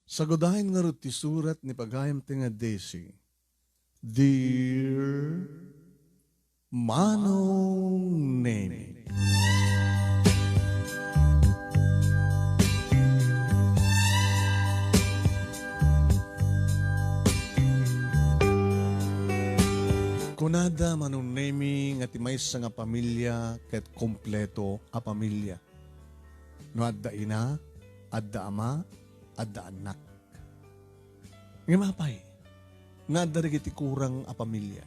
Sagodahin nga iti surat ni pagayam ti nga Daisy. Dear Manong Nemy. Kunada Manong Nemy nga ti maysa nga pamilya ket kompleto a pamilya. No adda ina, adda ama, adda anak. Nga mapay, nga adda iti kurang a pamilya.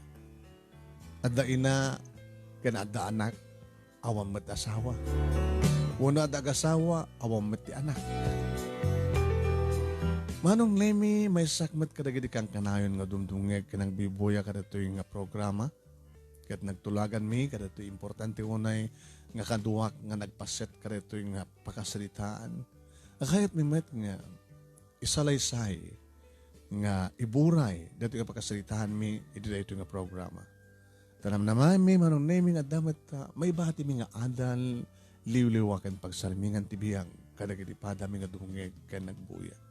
Adda ina, ken adda anak, awam met asawa. Wano adda asawa, awam met ti anak. Manong Nemy, may sakmet kadagiti kang kanayon nga dumdungeg kanang bibuya kadatoy nga programa. Ket nagtulagan mi kadatoy importante unay nga kaduak nga nagpaset kadatoy nga pakasalitaan. Akayat mi met nga isalaysay nga iburay dato nga pakasalitaan mi iti daytoy nga programa. Tanam naman mi Manong Nemy nga damat may bati mi nga adal liwliwaken pagsarmingan tibiyang kadagiti padami nga dungeg ken nagbuya.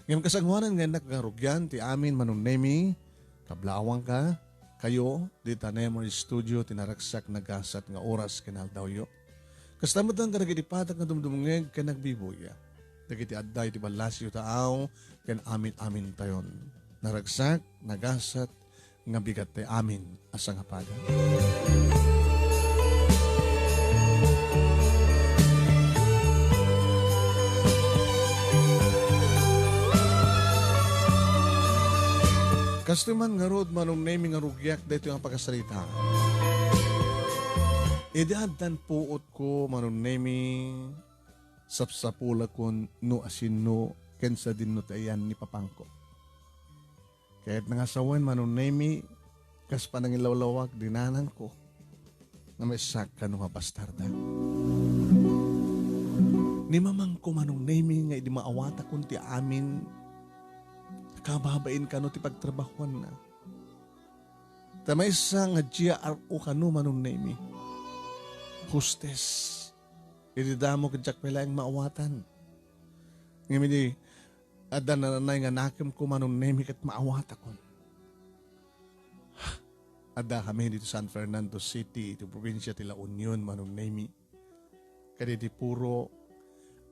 Ngayong kasangwanan nga nakarugyan ti amin Manong Nemy, kablawang ka, kayo, di ta Nemars studio, tinaragsak nagasat nga oras kanal daw yo. Kastamutan ka nagitipatak nga dumdumungeg ka nagbibuya. Nagiti adday ti balasyo taaw, ken amin-amin tayon. Naragsak, nagasat, nga bigat ti amin asa nga pada. Kastuman nga rod Manong Nemy nga rugyak dito yung pagkasalita. Idadan puot ko Manong Nemy sapsapula kon no asino kensa din no tayan ni papangko. Kahit nangasawan Manong Nemy kas panangilawlawag dinanan ko na may saka no nga bastarda. Ni mamang ko Manong Nemy nga idi maawata kun ti amin kababain ka no ti pagtrabahuan na. Tamay sa nga GRO ka no Manong Nemy. Hostess. Ididamo kadyak pala yung maawatan. Ngayon di, ada na nanay nga nakim ko Manong Nemy kat maawata ko. Ada kami dito San Fernando City, ito probinsya tila Union Manong Nemy. Kaya di puro,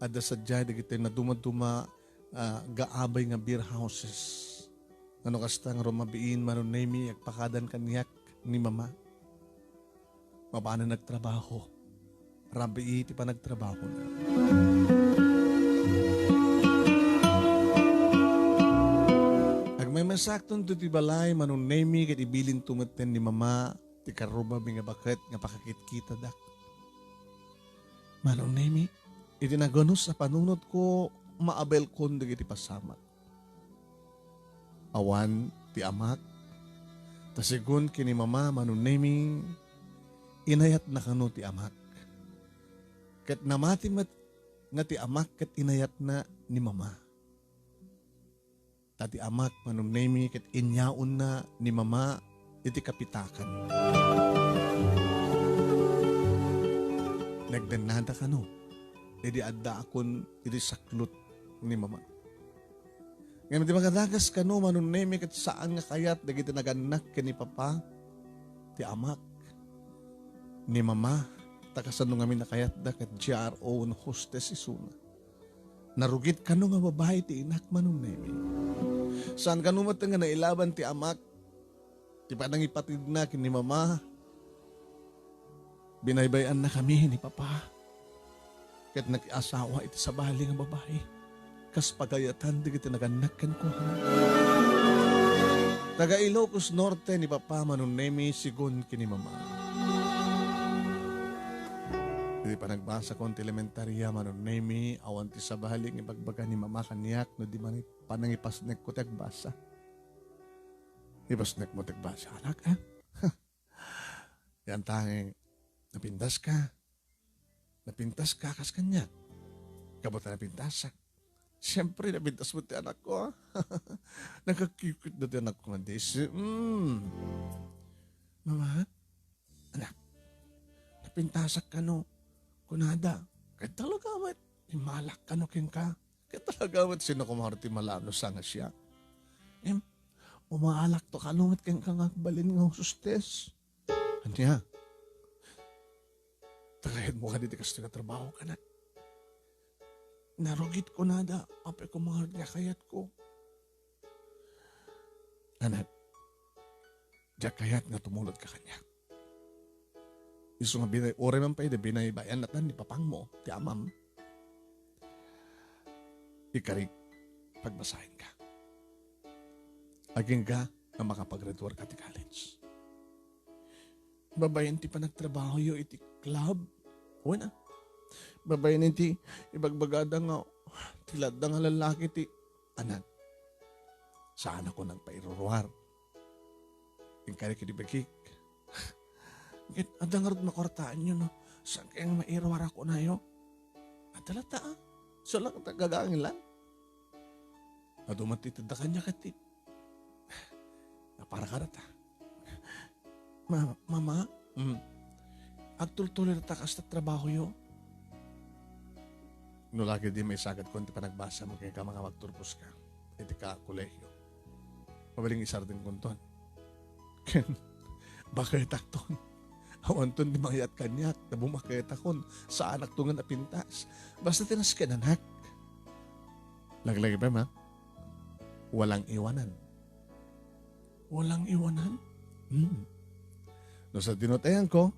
ada sadya di kita na dumaduma gaabay nga beer houses. Ano kastang rumabiin Manong Nemy agpakadan kaniyak ni mama. Mabana nagtrabaho. Rabi iti pa nagtrabaho na. Ag may masakton to ti balay Manong Nemy ket ibilin tumeten ni mama ti karuba nga bakit nga pakakit-kita dak. Manong Nemy, iti naganos sa panunod ko maabel kon dagiti pasamak. Awan ti amak, tasigun kini mama Manong Nemy, inayat na kano ti amak. Ket namati mat nga ti amak ket inayat na ni mama. Tati amak Manong Nemy ket inyaon na ni mama iti kapitakan. Nagdanada kano, edi adda akon iti saklot ni mama. Ngayon di magadagas ka no Manong Nemy kat saan nga kayat dagiti naganak ka ni papa ti amak ni mama takasan no ngamin na kayat da kat GRO no hostess isuna. Narugit ka no nga babae ti inak Manong Nemy. Saan ka no nga nailaban ti amak ti padang ipatid na kini mama. Binaybayan na kami ni papa kat nag-asawa iti sa bali nga babae. Kas pagayatan di kita naganakan ko. Taga Ilocos Norte ni Papa Manong Nemy sigun kini mama. Di pa nagbasa ko ti elementarya Manong Nemy awan ti sabaling ibagbaga ni mama kaniyak no di man panangipasnek ko tagbasa. Ipasnek mo tagbasa anak ha? Yan tanging napintas ka. Napintas ka kas kanya. Kabuta napintasak. Siyempre, nabintas mo ti anak ko. Nakakikit na ti anak ko nga Daisy. Mama, anak, napintasak ka no. Kunada, kahit talaga, imalak ka no kin ka. Kaya talaga mat sino kumarti malano sa nga siya. Umaalak to kalungat kang kangagbalin nga sustes. Anya, tagahin mo ka dito kasi nga trabaho ka na. Narugit ko na da, apay ko mga nga kayat ko. Anak, diya kayat nga tumulad ka kanya. Iso nga binay, ore man pa ide, binay bayan natan ni papang mo, ti amam. Ikarig, pagbasahin ka. Aging ka na makapag-graduate ka ti college. Babayan ti pa nagtrabaho yo iti club. O na. Babayan ti ibagbagada nga tilad nga lalaki ti anak. Saan ako nang pairuruar. Ingkari ki di bagik. Adang arod makortaan nyo no. Saan kayang mairuruar ako na yo? Adalata So lang gagangin lang. Adumatitid na kanya katip. Para karata. Mama, agtul-tuloy na takas na trabaho yo. No lagi di may sagad ko, hindi pa nagbasa mo kaya ka mga magturpos ka. Hindi ka kolehyo. Mabaling isar din kunton. Ken, bakit takton? Awanton di mangayat kanyak, na bumakayat akon sa anak tungan na pintas. Basta tinas ka nanak. Lagi-lagi pa ma, walang iwanan. Walang iwanan? No sa dinutayan ko,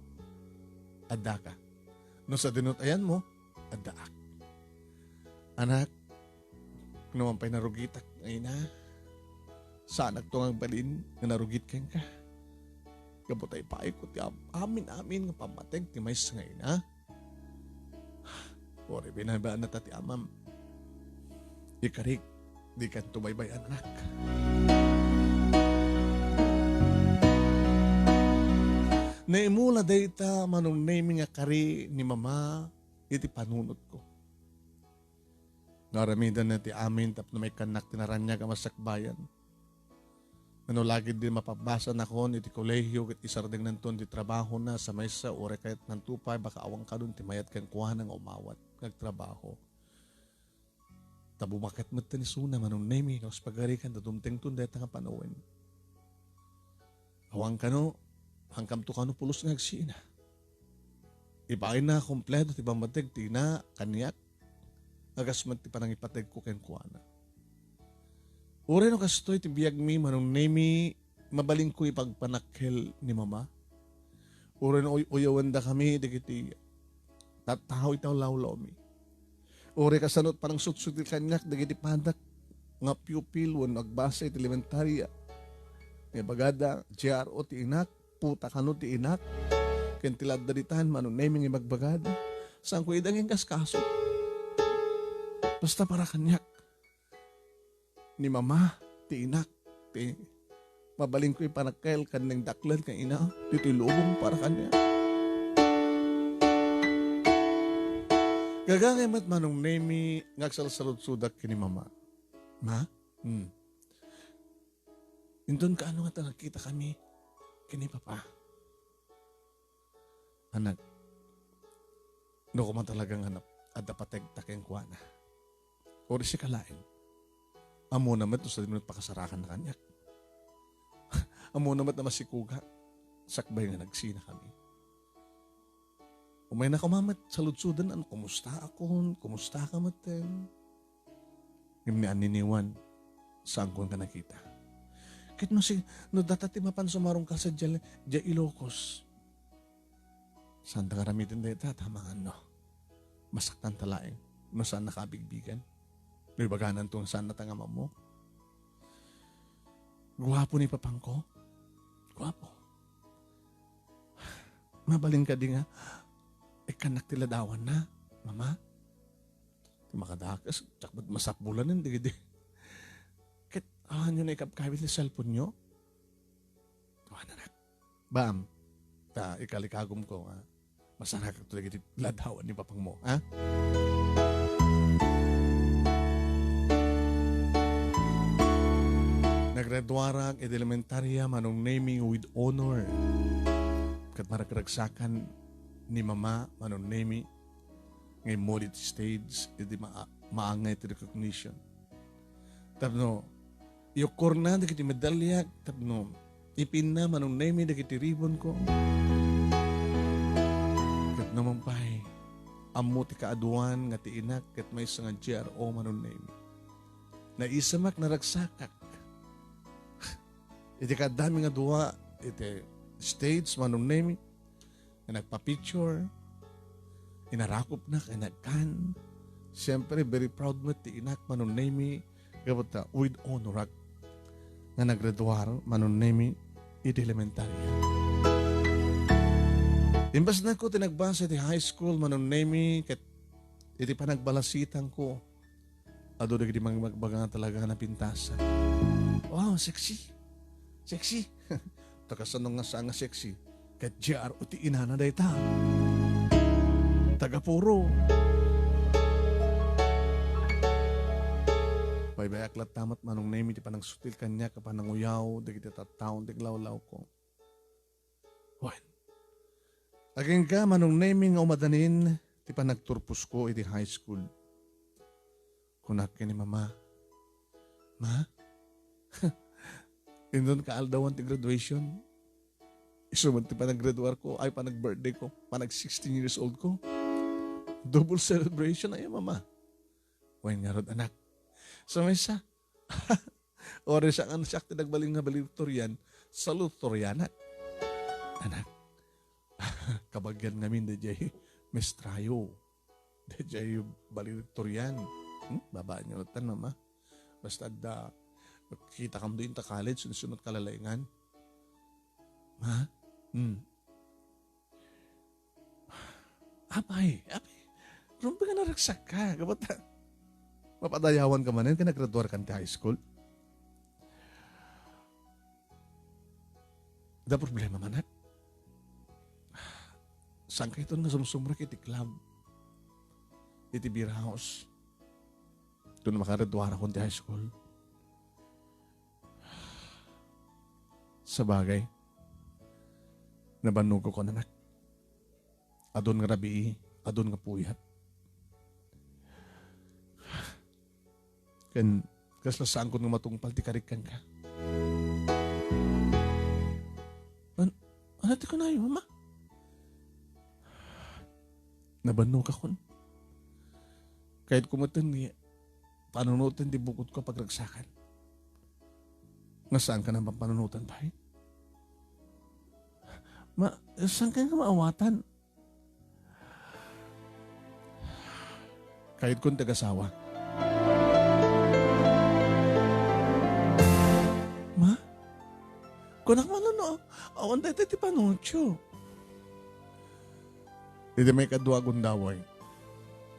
adda ka. No sa dinutayan mo, adda ak. Anak, naman pa'y narugitak ngayon na. Sa anak to ang balin na narugit kang ka. Kabutay pa ay ko ti amin nga pamateng ti mais ngayon na. Ore binabaan na tati amam. Ikarig, di kan tubaybayan anak. Naimula dayta Manong Nemy nga kari ni mama iti panunot ko. Naramidan na ti amin tap na may kanak tinaranya ka masakbayan. Ano lagi din mapabasa na kon iti kolehiyo ket isardeng nanton ti trabaho na sa maysa ore kahit nantupay baka awang ka dun ti mayat kan kuha ng umawat nagtrabaho. Tabumaket mo ni Suna Manong Nemy kaus pagari kan dadumteng tun dayta nga panawin. Awang kano hangkam to kano pulos nga agsina. Ibain na kompleto ti bamateg ti na kanyak. Agas man ti panang ipateg ko ken kuana. Ure no kastoy ti biyag mi Manong Nemy mabaling ko ipagpanakkel ni mama. Ure no uyawan da kami digiti tatahaw itaw lawlaw mi. Ure kasanot parang sutsut ti kanyak digiti padak nga pupil wen agbasa iti elementarya. Nga bagada GRO ti inak puta kano ti inak. Ken tilad daritan Manong Nemy nga magbagada. Saan ko idangin kaskaso. Basta para kanyak. Ni mama, ti inak, ti mabaling ko ipanakkel kanang daklan kang ina. Dito'y lubong para kanya. Gagangay mat Manong Nemy ngagsalsalud-sudak kini mama. Ma? Indon ka ano nga nakita kami kini papa. Anak, no ko man talagang hanap at dapateg takeng kuana. Ori si kalain. Amo naman to sa dinunod pakasarakan na kanyak. Amo naman na masikuga. Sakbay nga nagsina kami. Umay na kumamat sa lutsudan, ano, kumusta ako? Kumusta ka maten? Ngimni aniniwan, saan ko ka nakita? Kit no data ti mapan sumarong ka sa dya Ilocos. Saan ta karamitin dito, tamangan no? Masaktan talaeng, no saan nakabigbigan? No ibaganan to saan natangama mo? Guwapo ni papang ko? Guwapo. Mabaling ka di nga, kanak tiladawan na, mama. Makadakas, tsakbat masapbulan ng digidi. Kit, nyo na ikapkabit ni cellphone nyo? Tuwa na. Bam, ikalikagom ko, ha? Masarap ito digidi ladawan ni papang mo, ha? Naggraduarag elementarya Manong Nemy with honor. Kat maragragsakan ni mama Manong Nemy ngay modit stage iti maangay ti recognition. Tapno, yukor na dagiti medalya, tapno, ipin na Manong Nemy dagiti ribbon ko. Kat naman pa'y, amo ti kaaduan nga ti inak kat may isa nga GRO Manong Nemy. Na isamak na ragsakak. Iti kadami nga duwa, iti stage Manong Nemy, na nagpa-picture, inarakop na, kanagkan. Siyempre, very proud mo ti inak Manong Nemy, kapag with honor na naggraduar Manong Nemy, iti elementarya. Imbas na ko tinagbasa iti high school Manong Nemy, kat iti panagbalasitan ko, ado na giti magbaga talaga na pintasan. Wow, sexy. Sexy. Takasanong nga saan nga sexy. Kat GR o ti inana day ta. Tagapuro. Baybayaklat tamat Manong Nemy ti panang sutil kanya kapananguyaw, di kita tattaon, di glawlaw ko. Wan. Aging ka Manong Nemy nga umadanin, ti panagturpus ko iti high school. Kunak ni mama. Ma? Indon ka aldawan ti graduation. Isuman ti panag-graduar ko, ay panag-birthday ko, panag 16 years old ko. Double celebration ay mama. Wan nga rod anak. So may isa. Ori siya ang siya tinagbaling nga valedictorian, salutatoriana. Anak, kabagyan ngamin da jay mestrayo. Da jay valedictorian. Babaan niyo tan mama. Basta da, kita kam doon ta college, sunod kalalaingan. Ma? Apay. Rumpi ka naragsak ka. Kapata. Mapadayawan ka manin, kinagraduar ka ti high school. Da problema manak. Saan ka ito nga sumsumrak iti club? Iti beer house. Doon na makagraduar ako ti high school. Sa bagay, nabanugo ko nanak. Adon nga rabii, adon nga puyat. Kan kaslasaan ko nga matungpal ti karikan ka. Ano ti ko na yun, mama? Nabano ka kon. Kahit kumatan niya, panunutan di bukod ko pagragsakan. Nga saan ka naman panunutan ba? Saan ka nga maawatan? Kahit kung tagasawa. Kunak man ano, awan tayo ti panucho. Hindi may kadwa gundaway.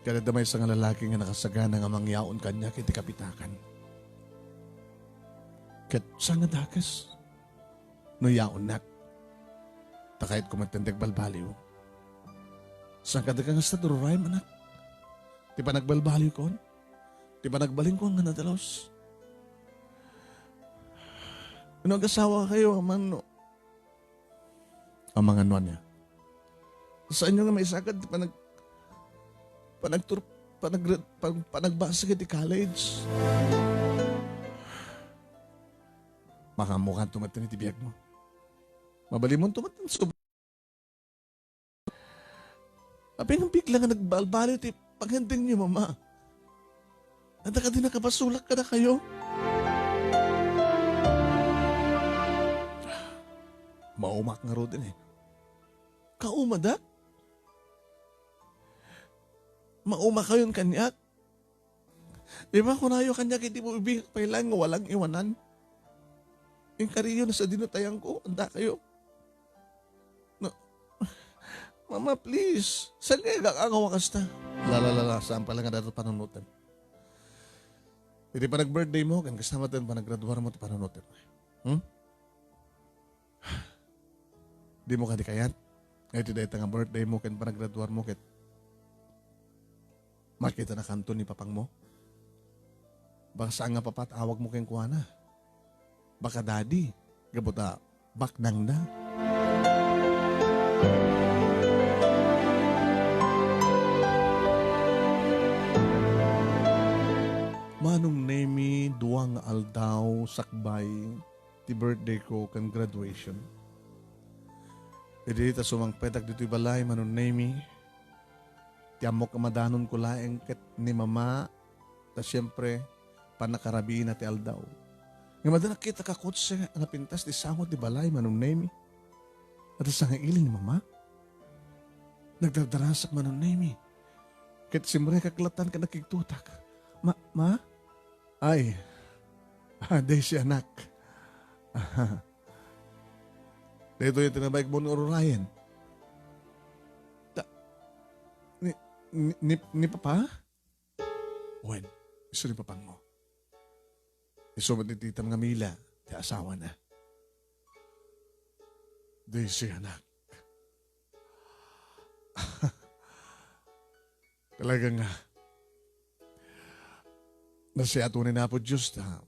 Kada damay sa nga lalaki nga nakasagana nga mangyaon kanya kiti kapitakan. Kat sa nga dakas, no yaon nak. Takait kumatendag balbaliw. Saan ka nga sa dururay manak? Di pa nagbalbaliw kon? Di pa nagbaling kon nga nadalos? Ano ang kayo, amano? Ang mga nuan niya. Saan nyo nga may sakad, panagbasa ka di college? Makamukha tumatan iti biyag mo. Mabali mo tumatan. Apay nga bigla nga nagbalbali iti paghanding niyo, mama. Nanda ka din nakapasulak ka na kayo. Maumak nga ro din eh. Kaumada? Maumak kayon kanyak? Di ba kung nayo kanyak, hindi mo ibigay pailan nga walang iwanan? Yung kariyo na sa dinutayang ko, anda kayo. No. Mama, please. Saan kayo kakakawakas na? Lalalala, saan pala nga dato panunutan? Hindi pa nag-birthday mo, kan kasama din pa nag-graduar mo, panunutan mo. Di mo ka di kayat. Ngayon dahil nga birthday mo, kan pa nag-graduar mo, kat makita na kanto ni papang mo. Baka saan nga papatawag mo kayong kuha na. Baka daddy, gabuta, baknang na. nga aldaw, sakbay, ti birthday ko, kan graduation. Idi ta sumangpetak dito'y balay, Manong Nemy. Ti amok madanon ko laeng ket ni mama, ta siyempre, panakarabi na ti aldaw. Nga madala kita ka kotse, nga pintas ti sangot ti balay, Manong Nemy. At sa nga ilin ni mama, nagdardarasak, Manong Nemy. Ket simre kaklatan ka nakigtutak. Ma? Ay, day si anak. Dito yung tinabayag mo ng Ryan. Ni Papa? Wen, gusto ni Papang mo. Isumad ni Tita nga Mila, ti asawa na. Day si anak. Talagang nasiyatunin na po Diyos na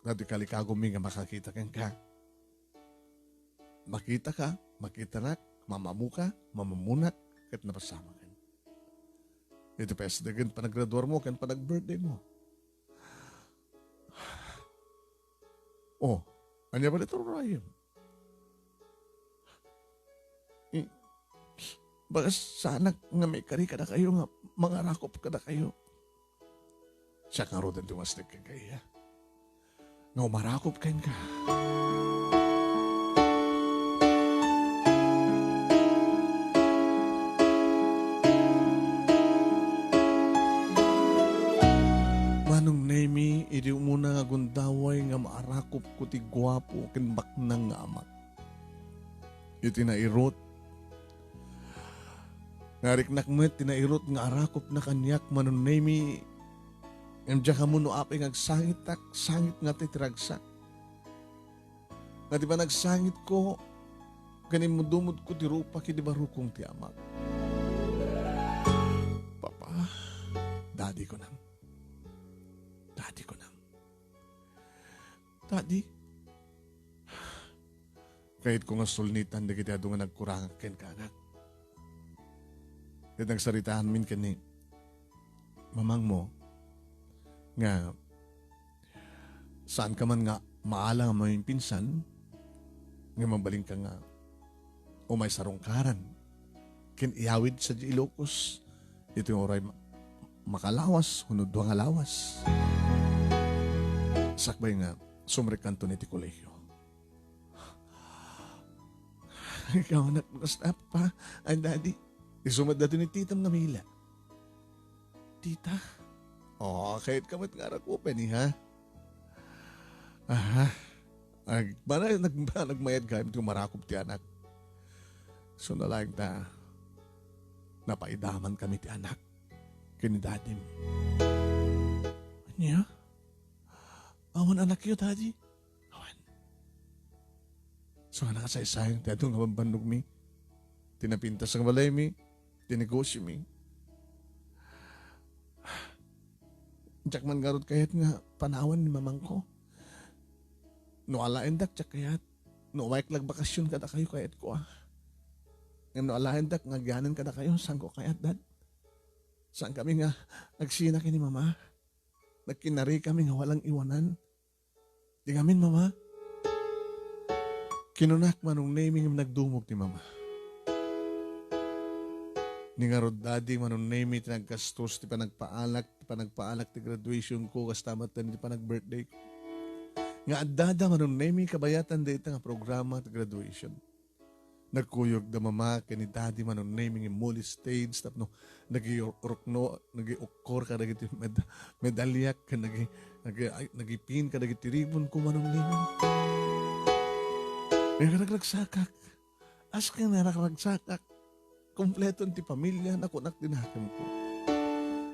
radikali ka gumi nga makakita kang ka. Makita ka, makita na, mamamu ka, mamamunak, kat napasama ka. Ito pa sa dagan panaggraduar mo, kan panag-birthday mo. Oh, anya ba dito, Ryan? Baka sana nga may kari ka na kayo, nga mga rakop ka na kayo. Siya ka ro din tumastig ka kaya. Nga umarakop ka ka. Manong Nemy, idi muna nga gundaway nga maarakop ko ti gwapo kinbak nang nga amak. Iti nairot. Nariknak mo tinairot nga arakop na kanyak, Manong Nemy. Emdya ka mo no apeng agsangit tak, sangit nga titiragsak. Nga di ba nagsangit ko, ganin mo dumod ko ti rupa ki di barukong ti amak. Papa, daddy ko nam. Daddy ko nam. Daddy, kahit ko nga sulnitan, di kita doon nga nagkurang ken kanak. At nagsaritaan min kani, mamang mo, nga, saan ka man nga maalang mo yung pinsan, nga mabaling ka nga, o may sarungkaran, kin iawid sa Ilocos, ito yung oray makalawas, hunod doang alawas. Sakbay nga, sumrikanto ni ti kolehiyo. Ikaw anak, basta pa, ang daddy, isumad na ni Titam nga Mila. Tita? Oo, kahit kamot nga rakupen ha? Aha. Nagmayad ka, ito marakop ti anak. So nalang ta, napaidaman kami ti anak. Kinidadim. Anya? Awan anak yun, daddy? Awan. So anak sa isayang, tayo nga bambandog mi. Tinapintas ang balay mi. Tinegosyo mi. Diyak man garot kayat nga panawan ni mamang ko. No alain dak diyak kayat. No waik lag bakasyon kada kayo kayat ko No alain dak nga ganan kada kayo. Saan ko kayat dad? Saan kami nga nagsina kini mama? Nagkinari kami nga walang iwanan. Di ngamin mama. Kinunak Manong Nemy nga nagdumog ni mama. Ni nga rod daddy, Manong Nemy, tinagkastos, ti panagpaalak ti graduation ko, kastamat na ti panag-birthday ko. Nga adada, Manong Nemy, kabayatan dito nga programa ti graduation. Nagkuyog da mama, kani daddy, Manong Nemy, nga muli stage, tapno, nag-iukor ka, medalyak, nag-ipin ka, nag-itiribon ko, Manong Nemy. May karaglagsakak. As ka na nakaragsakak. Kompleton ti pamilya na kunak dinakam ko.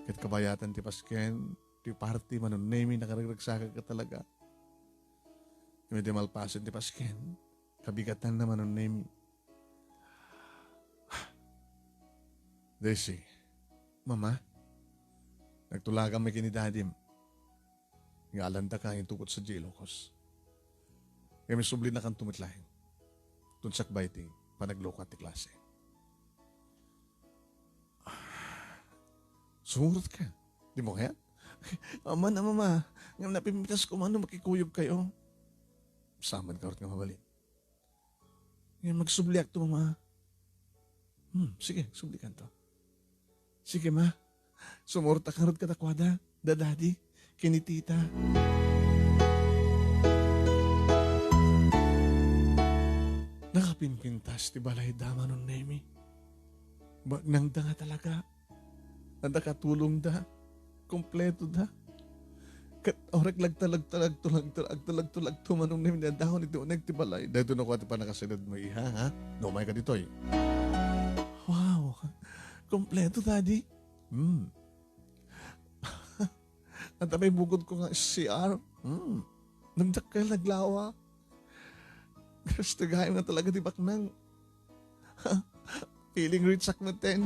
Kat kabayatan ti pasken, ti party Manong Nemy, nakaragsakak ka talaga. Kami di malpasan ti pasken, kabigatan na Manong Nemy. Desi, mama, nagtulagan may kinidadim. Nga alanda ka yung tukot sa Ilocos. Kami subli na kang tumitlahin. Tunsak ba iti, panaglokat ti klase. Sumurot ka. Di mo kaya? Ama na mama, nga napimitas ko man makikuyog kayo. Samad ka nga mabali. Nga magsubliak to mama. Sige, sublikan to. Sige ma, sumurta ka rin katakwada, dadadi, kinitita. Nakapimpintas ti balay dama nun Nemy. Nang da nga talaga. Nanda katulong da. Kompleto da. Kat orek tulag tumanong Nemy na dahon ito uneg ti balay. Dahil doon ako ati pa nakasunod mo iha ha. No, may ka dito eh. Wow. Kompleto daddy. At may bukod ko nga CR. Nagdak kayo naglawa. Gusto gayam na talaga di baknang. Feeling rich sak na 10.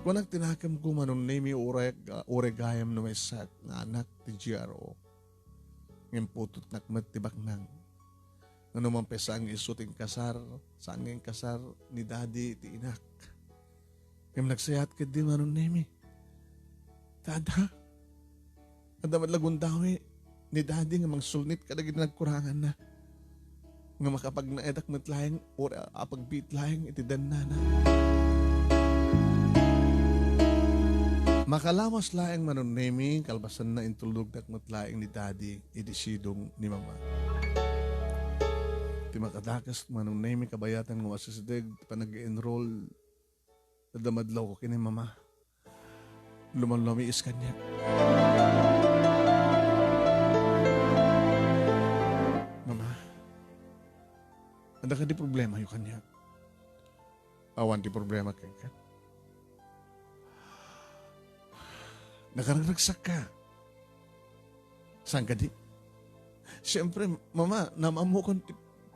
Kung tinakam ko Manong Nemy ure gayam na may sak na anak ti GRO. Ngayon putot nakmat ti baknang. Ano man pesa ang isuting kasar, sa angin kasar ni daddy ti inak. Ngayon nagsayat ka din Manong Nemy. Tada. Ada madlagon dawi. Ni daddy nga mangsulnit kada gid nagkurangan na. Nga makapag naedak matlayang or apagbeat layang itidan na. Makalawas layang Manong Nemy kalbasan na intulog dak matlayang ni daddy idisidong ni mama. Ti makadakas Manong Nemy kabayatan nga wasisdeg pa nag-enroll nadamadlaw ko kini mama. Lumalamiis kanya. Ada ka di problema yung kanya. Awan di problema kay ka. Nakaragsak ka. Saan ka di? Siyempre, mama, namamu ko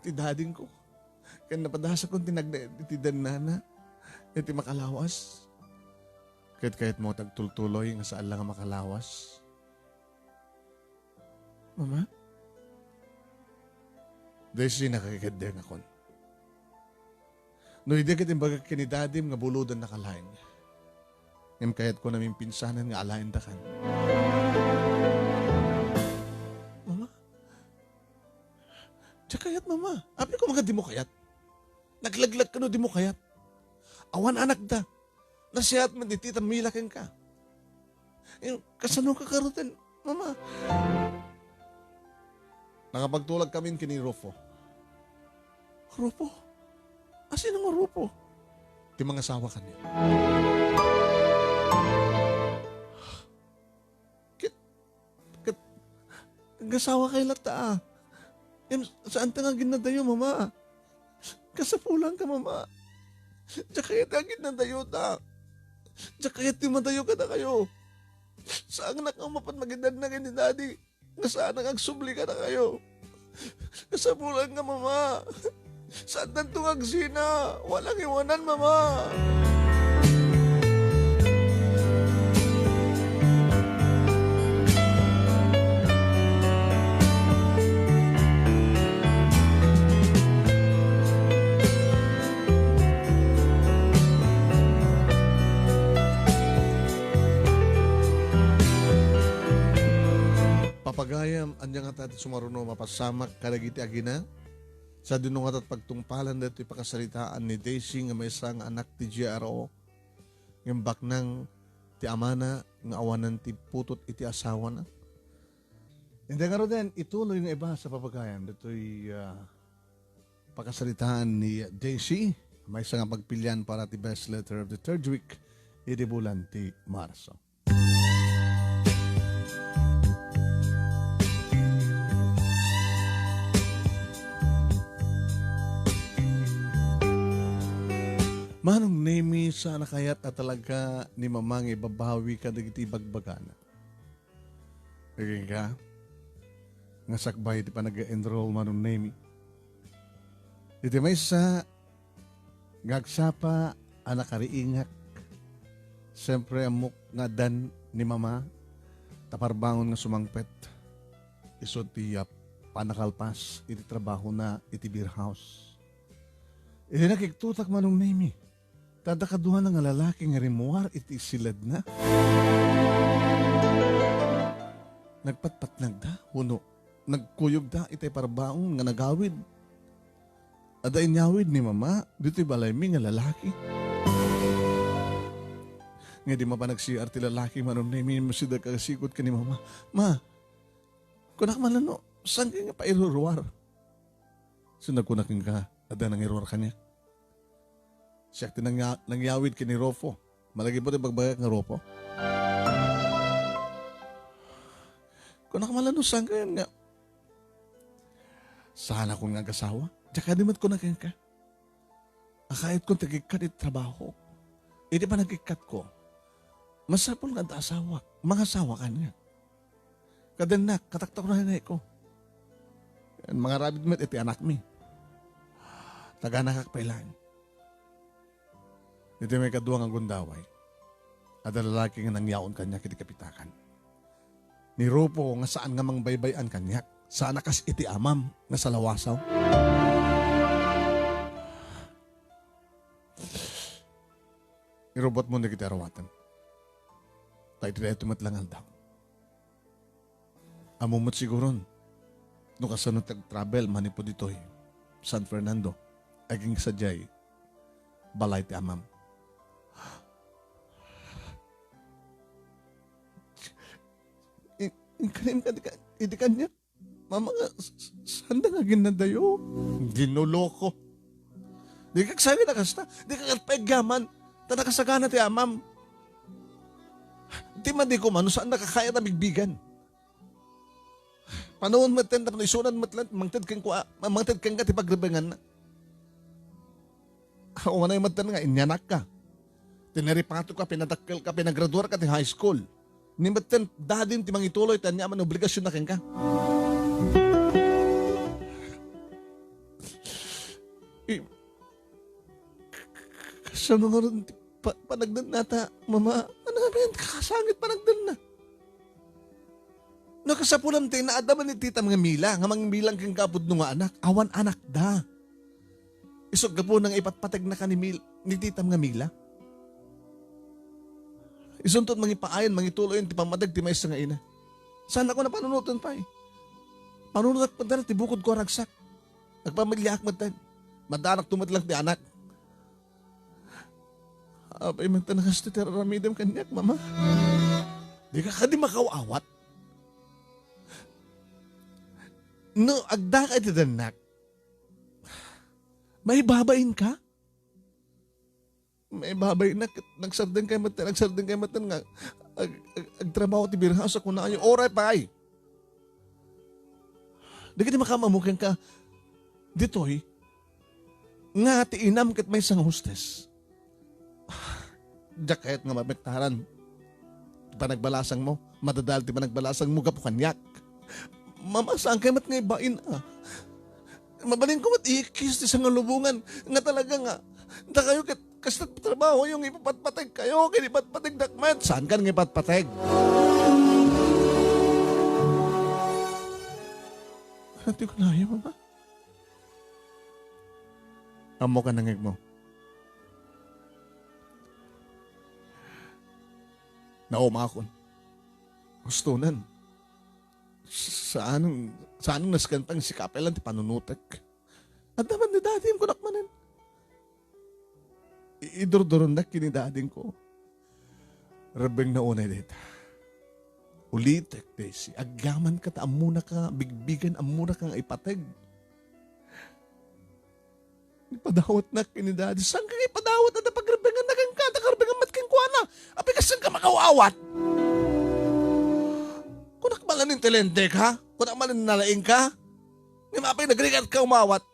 ti dading ko. Kaya napadasa ko tinagdan nana. Iti makalawas. Kahit mo tagtultuloy nga saan lang makalawas. Mama? Dahil siya nakakikadeng ako. No, hindi kita baga kinidadim nga buludan na kalain. Ngayon kahit ko namin pinsanan nga alain dakan. Mama? Diya kayat, mama. Api ko mga di mo kayat. Naglaglag ka no di mo kayat. Awan anak da. Nasiyat man di tita milakin ka. Kasano ka karutin, mama? Nakapagtulag kami kini Rufo. Rufo? Asin ang Rufo? Di mga asawa kanya. Gasawa kay lata. Saan ta nga ginadayo, mama? Kasapulang ka, mama. Diya kaya ta ginadayo ta. Diya kaya timadayo ka na kayo. Saan nakamapat magindad na ni daddy? Saan nagsubli ka na kayo? Kasapulan nga, mama. Saan tantong agsina? Walang iwanan, mama. Papagayam, anya nga tayo sumaruno mapasamak karagiti agina. Sa dinungat at pagtungpalan dito ipakasalitaan ni Daisy nga may isang anak ti GRO. Ng baknang ti amana nga awanan ti putot iti asawa na. Hindi nga rin, ituloy nga iba sa papagayam. Dito'y pakasalitaan ni Daisy. May isang pagpilian para ti best letter of the third week. Iti bulan ti Marso. Manong Nemy, sana kaya't at talaga ni mamang ibabawi ka dagiti bagbagana. Kaya ka, nga sakbay di pa nag-enroll Manong Nemy. Iti may sa gagsapa anak kariingak. Siyempre amok nga dan ni mama, taparbangon nga sumangpet. Iso ti panakalpas, iti trabaho na iti beer house. Iti nakiktutak Manong Nemy. Tadakaduhan ng lalaki nga rimuar iti silad na. Nagpatpatnag da, huno. Nagkuyog da, itay parbaong nga nagawid. Ada inyawid ni mama, dito'y balay mi nga lalaki. Nga di ma pa nag-CR ti lalaki, Manong Nemy, masida kagasikot ka ni mama. Ma, kunak man ano, saan ka nga pa iruruar? So nagkunakin ka, ada nang iruruar ka niya. Siya ti nangyawid ka ni Rofo. Malagi po rin bagbagak nga Rofo. Kunak man ano, saan ka nga? Sana ko nga kasawa. Tsaka di mat kunakin ka. Akait kong tagikat trabaho. Hindi pa nagikat ko. Masapol nga da asawa. Mga asawa ka niya. Kadanak, kataktak na hinay ko. Mga rabid met, iti anak mi. Taga-anak kakpailan. Dito may kaduang ang gundaway. At lalaki nga nangyaon kanya kiti kapitakan. Ni Rupo nga saan nga mang baybayan kanya. Saan nakas iti amam nga sa lawasaw. Irobot mo na kita arawatan. Tayo tila tumatlangal daw. Amumot siguron. No kasunod tag-travel, manipo dito'y San Fernando. Aging sadyay. Balay ti amam. Ikalim ka, hindi kanya. Mama nga, saan na nga ginadayo? Ginuloko. Di ka kasabi na kasta. Di ka katpegyaman. Tanakasagana ti amam. Di man di ko man, saan nakakaya na bigbigan? Panahon matend, tapos isunan matland, mangtid kang ka ti pagrebengan na. O manay matend nga, inyanak ka. Tineripato ka, pinadakkel ka, pinagraduar ka ti high school. Ni matend, dadin ti mangituloy, tanya man obligasyon na kang ka. Kasano nga rin panagdan nata, mama, ano nga ba yan, kakasangit panagdan na. Nakasapulam tayo na adaman ni tita mga mila, nga mga milang kang kapod nung anak, awan anak da. Isog ka po nang ipatpatag na ka ni tita mga mila. Isuntot mga ipaayan, mga ituloy, ti pamadag, ti may isa nga ina. Sana ko na panunutan pa eh. Panunutan pa dala, ti bukod ko ragsak. Nagpamilyak matan. Madanak tumatlang ti anak. Apay man tanakas ti teraramidam kanyak, mama. Di ka di makawawat. No, agda ka iti danak. May babain ka? May babay na, nagsardin kay matan nga, agtrabaho ti birhaus ako na ayo, oray pa ay. Di ka di makamamukyan ka, ditoy, nga ti inam kat may isang hostess. Diyak kahit nga mapektaran, panagbalasang mo, madadal ti panagbalasang mo kapo kanyak. Mama, saan kayo mat nga ibain ah? Mabalin ko mat ikis ti isang lubungan, nga talaga nga, da kayo kasi trabaho yung ipapatpatag kayo, kaya ipatpatag dakmat. Saan ka nga ipatpatag? Hindi ko na ayaw, mama. Amo ka nangig mo. Naumakon. Gustunan. Saan naskantang si kapelan ti panunutek. At naman ni daddy ko nakmanan. Idurduron na kinidading ko. Rabeng na unay dita. Ulitek, Desi. Agaman ka ta, amuna ka, bigbigan, amuna kang ipatag. Ipadawat na kinidadi. Saan ka ipadawat na pagrebengan na kang ka? Takarbengan mat kang kuwana. Api ka saan ka makawawat? Kunak malan ng telente ka? Kunak malan nalaing ka? Ngayon apay nagrigat ka umawat.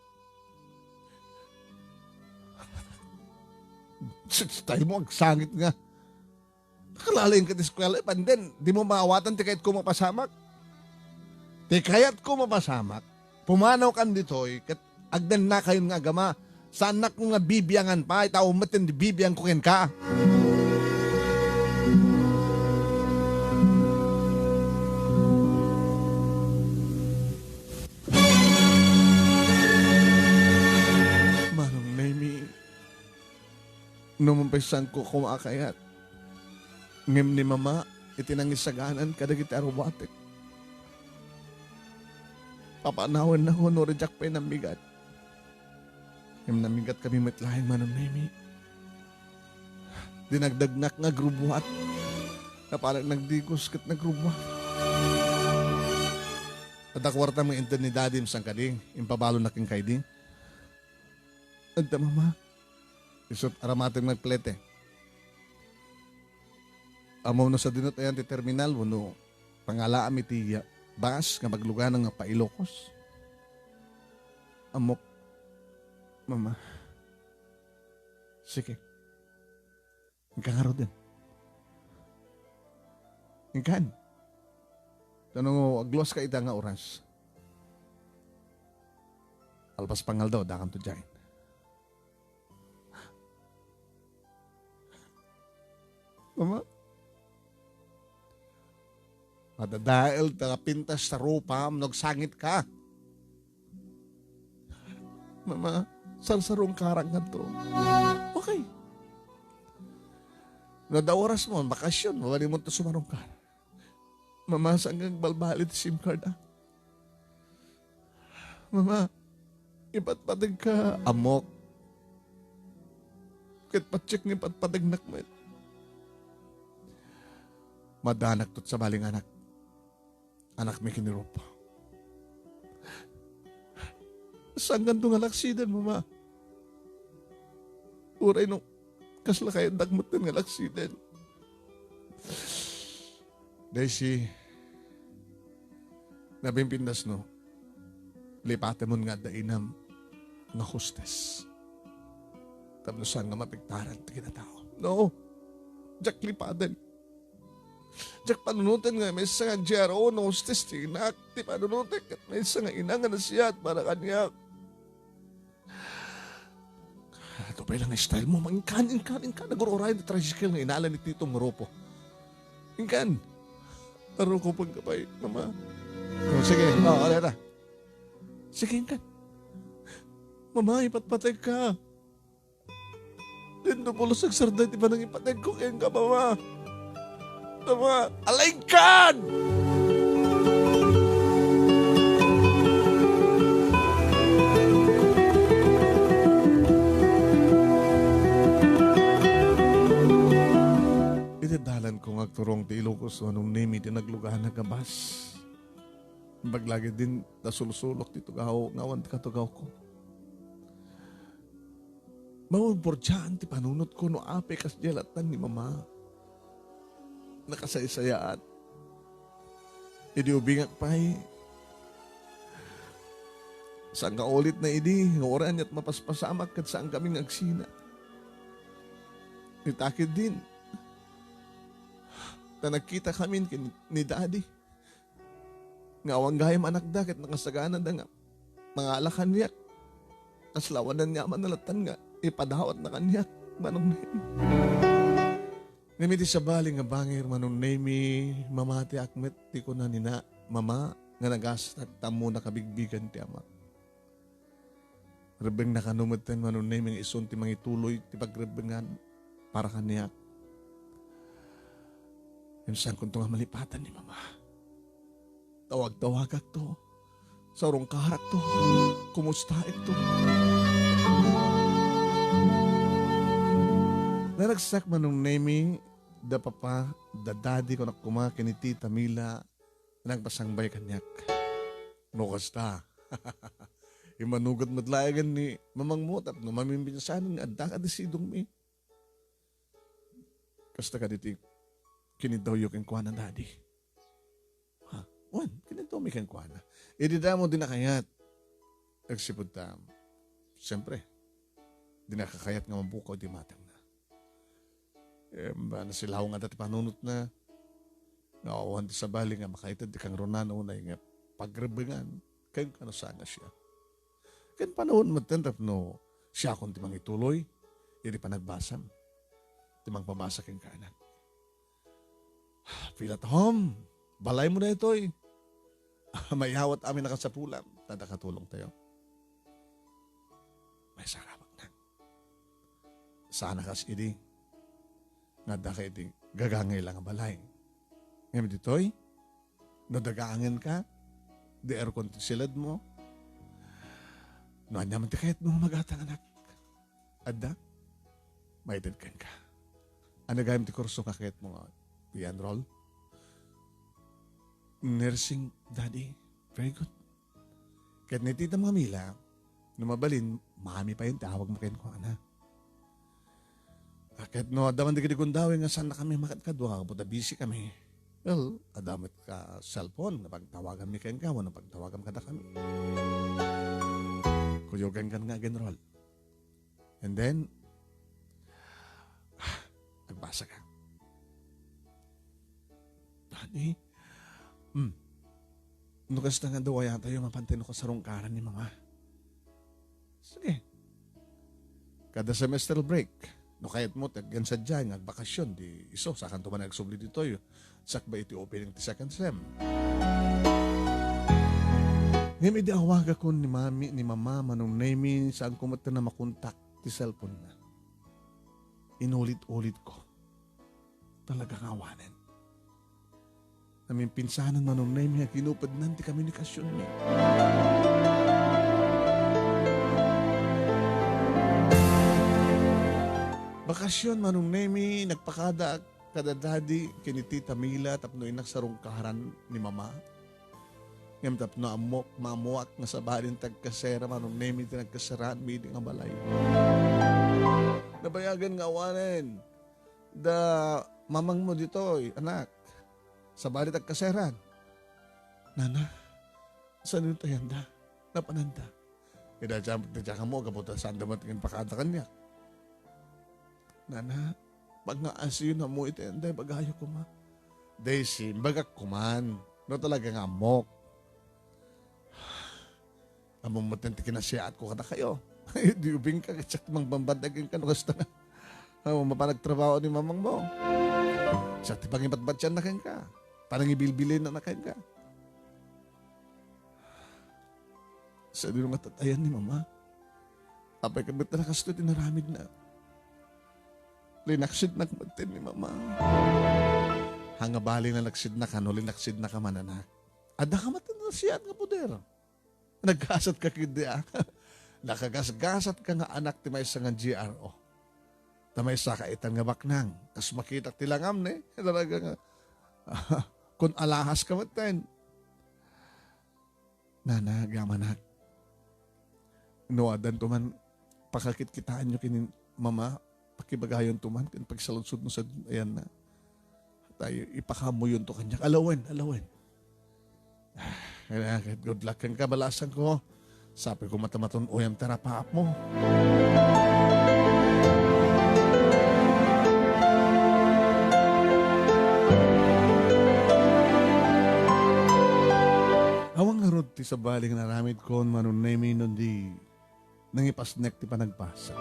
Tayo mo, agsangit nga. Nakalalain ka di eskwela, panden, di mo maawatan, ti kahit ko mapasamak. Ti kahit ko mapasamak, pumanaw kan ditoy, kat agdan na kayo nga agama, saan na kong nabibiyangan pa, itaw matin di bibiyang kukin ka. Numumpisan ko kumakayat. Ngem ni mama, itinangisaganan kadagiti arobatik. Papanawan na ko, no reject pa ng bigat. Ngem namigat kami matlahin Manong Nemy. Dinagdagnak nga grubuhat. Na parang nagdigos kat nagrubuhat. At akwarta mga intan ni Dadim sang kading, impabalo na king kaiding. At mama, isot aramating nagplete. Amaw na sa dinot ayan ti terminal, wano pangalaam iti bus nga maglugan nga pailokos. Amok, mama, sige, ikangaro din. Ikan. Tanong mo, aglos ka ita nga oras. Alpas pangal daw, dakam to dyan. Mama? Madadahil pintas sa rupa, nagsangit ka. Mama, sarsarong karang nga to. Okay. Nada oras mo, bakasyon, wali mo ito sumarong ka. Mama, saan kang balbalit SIM card Mama, ipatpatig ka. Amok. Kit patsik ng ipatpatig nakmet. Madanak tot sa baling anak. Anak may kinirupa. Saan ganito nga laksidan, mama? Uray nung kaslakayan dagmutin nga laksidan. Daisy, nabimpindas no, lipate mo nga dainam nga hostess. Tablosan nga mapiktaran ti kinatao. No, Jack lipadan. Jack panunutan nga, may isa nga Jero, no hostess ti inak, ti panunutan at may isa nga inang nga nasiyat para kanya. Ito pa lang style mo, ingkan, nag-uurayan na tricycle nga inala ni Tito Moropo. Ingkan. Taro ko pagkapay, mama. Oh, sige, alera. Sige, ingkan. Mama, ipatpatay ka. Dito po lusag sarda, di ba nang ipatay ko kayang ka, mama? Mama, alaykan! Dalan kong agturong ti Ilocos Manong Nemy ti naglugahan na kabas. Baglagi din nasulsulok ti tugaw, ngawan ti katugaw ko. Mawag dyan ti panunot ko no ape kas jalatan ni mama. Nakasaysayaan. Idi ubingak pa'y. Saan ka ulit na idi, oran at mapaspasamak kat saan kaming agsina. Itakid din. Na nagkita kami ni Daddy. Ngawang gayam anak da, kat nakasaganan da nga. Mga alakan niya. Kaslawanan niya manalatan nga. Ipadawat na kanya. Manong Nemy. Ngamiti sa bali nga bangir, Manong Nemy, mamati akmet, ti ko na nina, mama, nga nagasat tamo na kabigbigan ti ama. Rebeng nakanumutan, Manong Nemy, nga ison ti mangituloy, ti pagrebengan, para kaniyak. Yung saan kung nga malipatan ni mama. Tawag-tawagak to. Sarong karak to. Kumusta ito? Naragsak Manong Nemy, da papa, da daddy ko nakumakin ni Tita Mila, nagpasangbay kanyak. No kasta. Imanugad madlayagan ni mamang motap, no mamimbinsanan nga adda ka desidong mi. Kasta ka ditik. Kinidaw yung kengkuana daddy. Ha? Wan, kinidaw may kengkuana. Idida mo din nakayat. Nagsipod tam. Siyempre, di nakakayat nga mabukaw di matang na. Ba nasilaw nga dati panunot na. Nakawan sa bali nga makaitad di kang Ronano na nga pagrebengan. Kaya kano sana siya. Kaya panahon matentap no siya kung timang ituloy. Hindi pa nagbasam. Timang pabasa kang kanan. Pilat home, balay mo na ito eh. May hawat amin nakasapulam. Tadakatulong tayo. May sarabak na. sana kas idi. Nga da ka iti gagangay lang ang balay. Ngayon ditoy, no dagaangin ka, di aircon silad mo, no anyaman ti kahit mo magatang anak. Adda, maited ka. Ano gayam ti kurso ka kahit mo i-enroll? Nursing, daddy. Very good. Kahit natita mga mila, numabalin, mami pa yun, tawag mo kayo ko, anak. Kahit no, adaman di kundawin nga saan na kami makatkadwa, kaputa busy kami. Well, adamit ka cellphone, napagtawagan mi kayo ka, napagtawagan ka na kami. Kuyogan ka nga general. And then, nagbasa ka. Daddy, nukas na nga daw yata yung mapantino ko sa rungkaran ni mama. Sige. Kada semester break, no kahit mo, tagyan sa dyan, nagbakasyon, di iso, sa kanto man nagsubli dito yun. Sakba iti opening ti second sem. Ngayon, di awaga ko ni mama, Manong Nemy, saan ko mata na makontak ti cellphone na. Inulit-ulit ko. Talagang awanan. Namin pinsanan Manong Nemy, kinupad nan ti komunikasyon niya. Bakasyon Manong Nemy, nagpakada kada daddy, kini Tita Mila, tapno inak sa rungkaran ni mama. Ngayon tapno mamuak nga sa balin tagkasera, Manong Nemy, tinagkasaraan, midi nga balay. Nabayagan nga awanan. Da mamang mo dito, anak, sa balin tagkaseran. Nana, saan yung tayanda? Napananda. Kaya dyan ka mo, kaputa saan damat ngin pakada kanya. Nana, pag nga-asyo na mo ito, hindi, bagayo ko ma. Daisy, bagak kuman. No talaga nga mok. Among matenti kinasiyaat ko kada kayo. Di ubing ka, katsak mang bambandagin ka, nukas na. Mapanagtrabaho ni mamang mo. Sa tipang ibatbatyan na kain ka. Parang ibilbilin na kain ka. Sa di nga tatayan ni mama. Apay kabit na nakasto, tinaramid na. Linaksid na kamatin ni mama. Hangabali na naksid na ka, no linaksid na ka mananak. Ada ka matin na siya nga poder. Nagkasat ka kindi Nakagasgasat ka nga anak ti may nga GRO. Tamay sa kaitan nga baknang. Kas makita tilangam ne. Talaga nga. Kung alahas ka matin. Nana, gamanak. Noadan tuman, pakakit-kitaan nyo kinin mama, pakibagayon tuman, kin pagsaludsod mo sa, ayan na. Tayo, ipakamo yun to kanya. Alawan. Good luck kang kabalasan ko. Sabi ko matamaton uyam terapaap mo. Awang harod ti sa baling naramid ko, Manong Nemy, nundi nangipasnek ti panagpasa.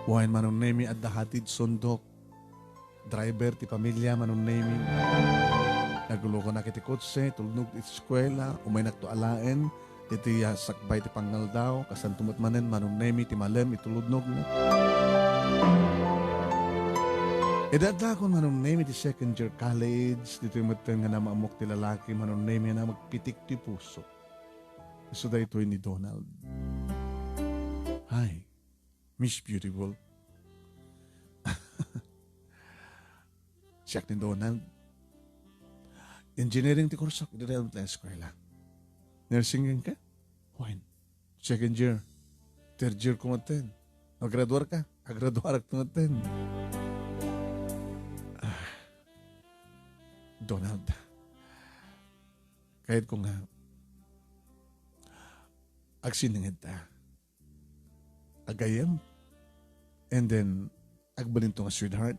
Wain Manong Nemy at dahatid sundok. Driver ti pamilya, Manong Nemy. Nagulo ko na kiti kotse, tulnog ti eskwela, umay naktualaen, iti sakbay ti pangaldaw, kasantumot manen, Manong Nemy, ti malem, ituludnog na. Edadla ko Manong Nemy ti second year college, dito yung matang nga na maamok ti lalaki, Manong Nemy na magpitik ti puso. So da ito ni Donald. Hi, Miss Beautiful. Siyak ni Donald. Engineering ti kurso, dito yung eskwela. Nursing yan ka? Wine. Second year. Third year kumaten. Nag-graduar ka? Agraduar ka kumaten. Donald. Kahit ko nga agsiningid ta. Agayam. And then, agbalin to nga sweetheart.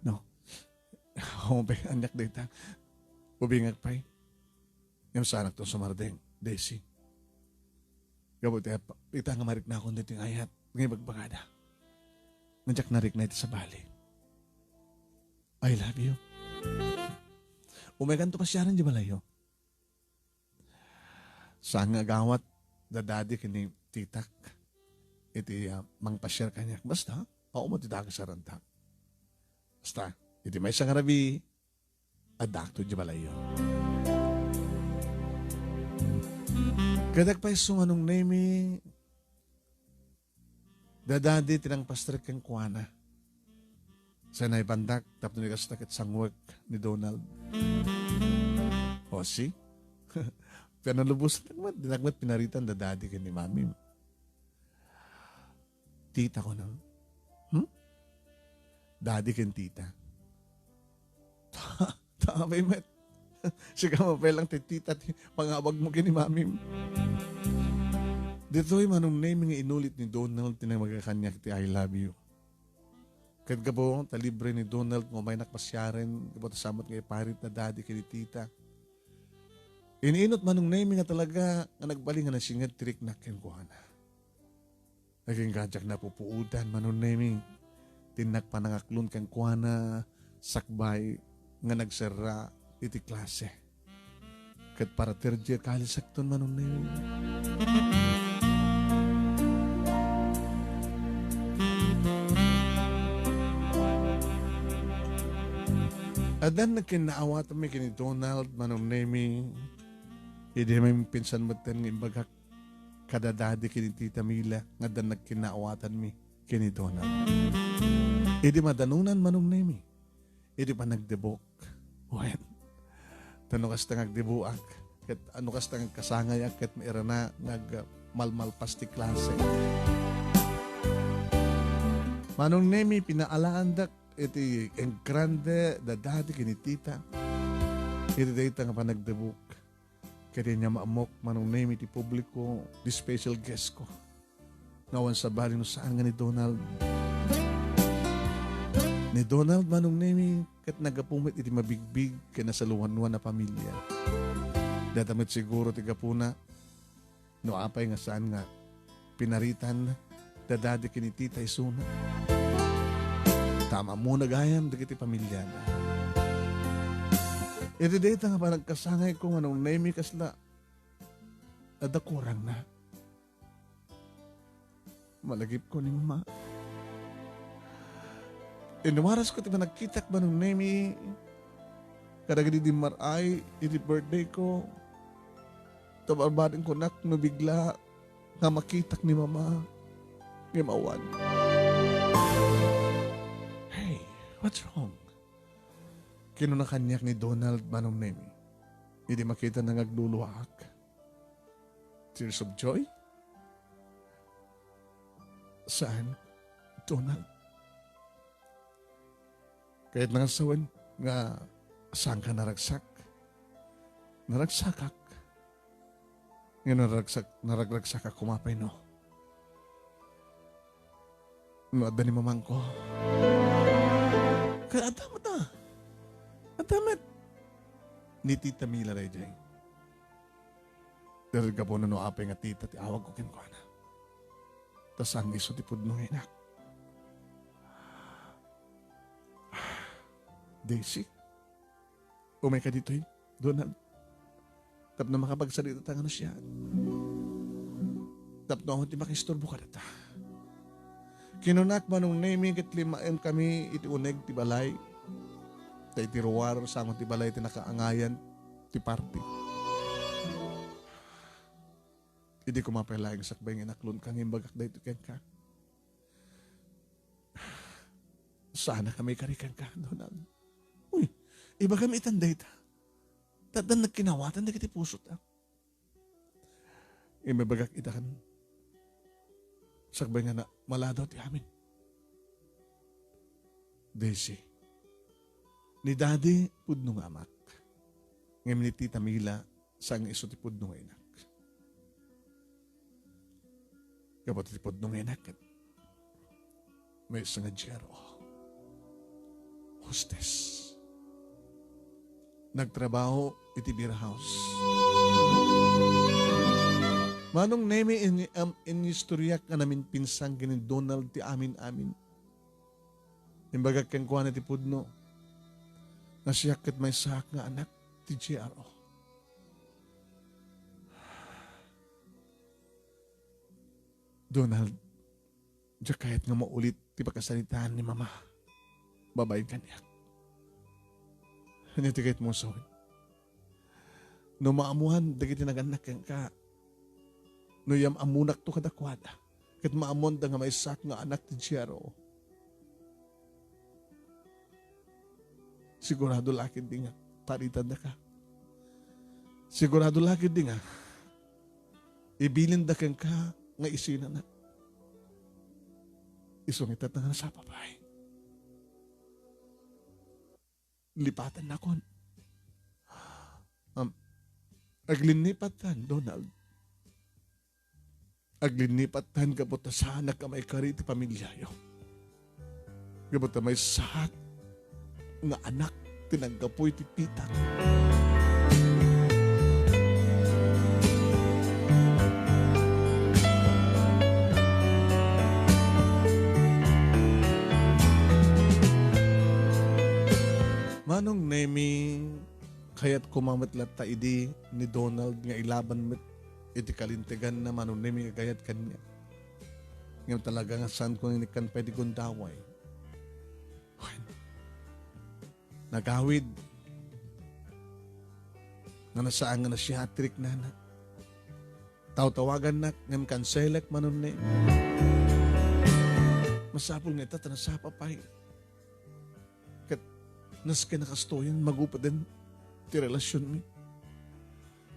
No. Humabay, anak data. Ubingag pa'y. Yung sa anak to sumardeng. Daisy. Gabot, ita nga marik na akong dito yung ayat. Ngayon magbangada. Nandiyak narik na ito sa bali. I love you. Umegan to pasyaran di balayo. Saan nga gawat dadadi kini titak. iti mangpasyar kanya. Basta, ako mo titaka sa ranta. Basta, iti may isang arabi, adakto di balayo. Kadag pa isong Manong Nemy, dadadi tinang pastrik kang kuwana. Sa naipandak, tapos nagkastakit sang work ni Donald. O si? Pinalubos, dinagmat pinaritan dadadi ka ni Mami. Tita ko na. Daddy ken tita. Tamay met. Siya mapay lang tita, pangawag mo kini Mami. Dito'y Manong Nemy nga inulit ni Donald tinang magkakanyak ti I love you. Kat gabo, talibre ni Donald nga may nakpasyaren, gabo tasamot nga iparit na daddy kini tita. Iniinot Manong Nemy nga talaga nga nagbaling nga nasingad tirik na kenkuhana. Naging gadyak na pupuudan Manong Nemy. Tinak panangaklon kang kuhana, sakbay nga nagsara iti klase. Kat para terje kalisakton Manong Nemy. Adan nagkinaawatan mi kini Donald Manong Nemy. Hindi may pinsan mo ten ng imbagak kadadadi kini Tita Mila nga dan nagkinaawatan mi kini Donald. Hindi madanunan Manong Nemy. Hindi pa nagdebok. Wen. Tanong kas tangag debuak. Kat ano kas tangag kasangay kat maira na nagmalmalpas ti klase. Manong Nemy pinaalandak iti ang grande dadadi kini tita. Iti dayta nga pa nagdebuk. Kaya niya maamok Manong Nemy ti publiko, di special guest ko. Ngawan sa bali no saan nga ni Donald. Ni Donald Manong Nemy kat nagapumit iti mabigbig kaya nasa luwan-luwan na pamilya. Datamit siguro ti gapuna no apay nga saan nga pinaritan dadadi kini tita isuna. Tama mo nagayam dagiti pamilya na. Iti data nga pa nagkasangay ko Manong Nemy kasla adakurang na. Malagip ko ni mama. Inumaras ko ti ba nagkitak Manong Nemy kadagadi di maray iti birthday ko. Tabarbarin ko nak no bigla nga makitak ni mama ngimawan. What's wrong? Kinunakanyak ni Donald Manong Nemy. Hindi makita na nagluluhak. Tears of joy? Saan? Donald? Kahit nangasawan nga saan ka naragsak? Naragsakak. Ngayon naragragsak ako kumapay no. Nuada ni mamang ko. Kaya adamat na. Adamat. Ni Tita Mila ray jay. Dahil ka po na no apay nga tita ti awag ko kinkwana. Tas ang iso ti pudno inak. Daisy. Umay ka dito Donald. Tap na makapagsalita tanga na siya. Tap na ako ti makistorbo ka data. Kinunak Manong Nemy ket limaen kami iti uneg ti balay. Tay ti ruwar sangon ti balay ti nakaangayan ti party. Idi ko mapalayang sakbay nga naklon kang imbagak dayto ken ka. Sana kami karikan ka, Donald. Uy, iba kami itanday ta. Tadan nagkinawatan na kiti puso ta. Imabagak itakan. Sakbay nga na maladaw ti amin. Daisy. Ni Daddy, pudno nga amak. Ngayon ni Tita Mila, sang iso ti pudno nga inak. Kapag ti pudno nga inak, may isang nga jero. Hostess. Nagtrabaho iti beer house. Manong Nemy in istoryak ka namin pinsang kinin Donald ti amin-amin. Imbaga kang kuha na ti pudno. Nasiyakit may sak nga anak ti GRO. Donald, Diya kahit nga maulit ti pagkasalitaan ni mama. Babayin kanya. Hindi kahit mo so. No maamuhan, dagiti naganak ka. No yam amunak to kadakwada. Kat maamon da nga may sak nga anak ti Jero. Sigurado lakid di nga. Paritan na ka. Sigurado lakid di nga. Ibilin da ka nga isina na. Isungitat na nga sa papay. Lipatan na kon. Aglinipatan, Donald. Aglinipatan kapot na sana ka may kariti pamilyayo. Kapot na may sahat nga anak tinanggapoy ti pitang. Manong Nemy, kaya't kumamatlat ta idi ni Donald nga ilaban met iti kalintigan na Manong Nemy nga kayat kanya. Ngayon talaga nga saan ko ninikan pwede kong daway. Nagawid nga nasaan nga na psychiatric na na. Tawagan na ngayon kanselek Manong Nemy. Masapul nga ita tanasapa pa nas kinakastoyan, magupa din ti relasyon mi.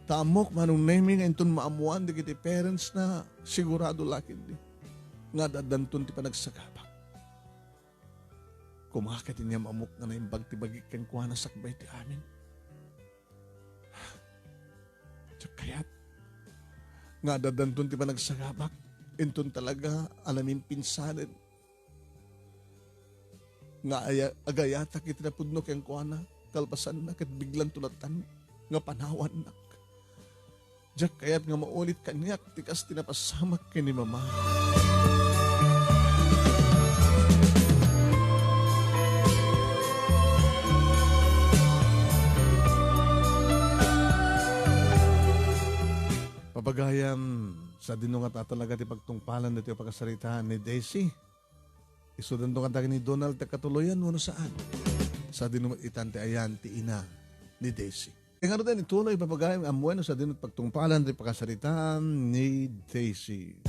Taamok, Manong Nemy, nga inton maamuan di kiti parents na sigurado lakid di. Nga dadanton ti panagsagabak. Kumakit niya maamok na naimbag ti bagik kang kuha na sakbay ti amin. Kayat, nga dadanton ti panagsagabak, inton talaga alamin pinsanin. Nga agayata kiti na pudno kayang kuana, kalpasan na kat biglang tulatan, nga panawan na. Diyak kaya't nga maulit kanyak, tikas tinapasamak kini mama. Papagayam, sa dinungat na talaga ti pagtungpalan na ti pagkasaritaan ni Daisy. Isudan to kanta ni Donald katuluyan mo saan. Sa dinungat itante ayan ti ina ni Daisy. Kaya nga rin ituloy papagayam amuan sa dinungat pagtungpalan ti pagkasaritaan ni Daisy.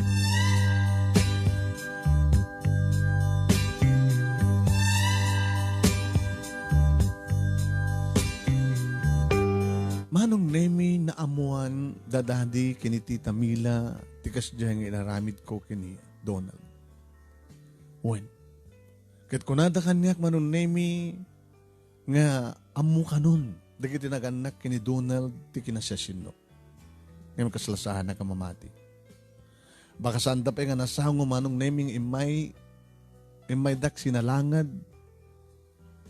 Manong Nemy na amuan dadadi kini Tita Mila tikas diyang inaramid ko kini Donald. Wen, kat kunada kanyak Manong Nemy nga amu kanon dagiti naganak kini Donald ti kinasasino. Ngayon kaslasahan na kamamati. Baka sanda pa nga nasahong Manong Nemy imay dak sinalangad.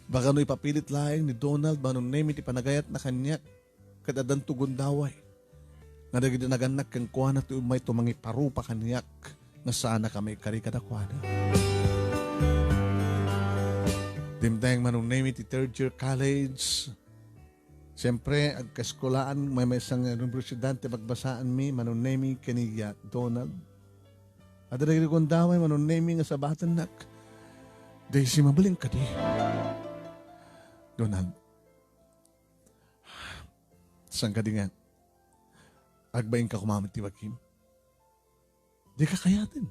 Baka no ipapilit laing ni Donald Manong Nemy ti panagayat na kanyak kadadan tugon daway. Nga dagiti naganak kang kuha na ti umay tumangi parupa kanyak na sana kami karikadakwada. Dimtayang Manong Nemy ti third year college. Siyempre, agkaskolaan, may isang universidad ti pagbasaan mi, Manong Nemy kaniya Donald. At dagiti kong daway, Manong Nemy nga sa batan nak. Daisy mabaling ka di. Donald. Saan ka di nga? Agbayin ka kumamit ti Bagim. Di ka kayatin.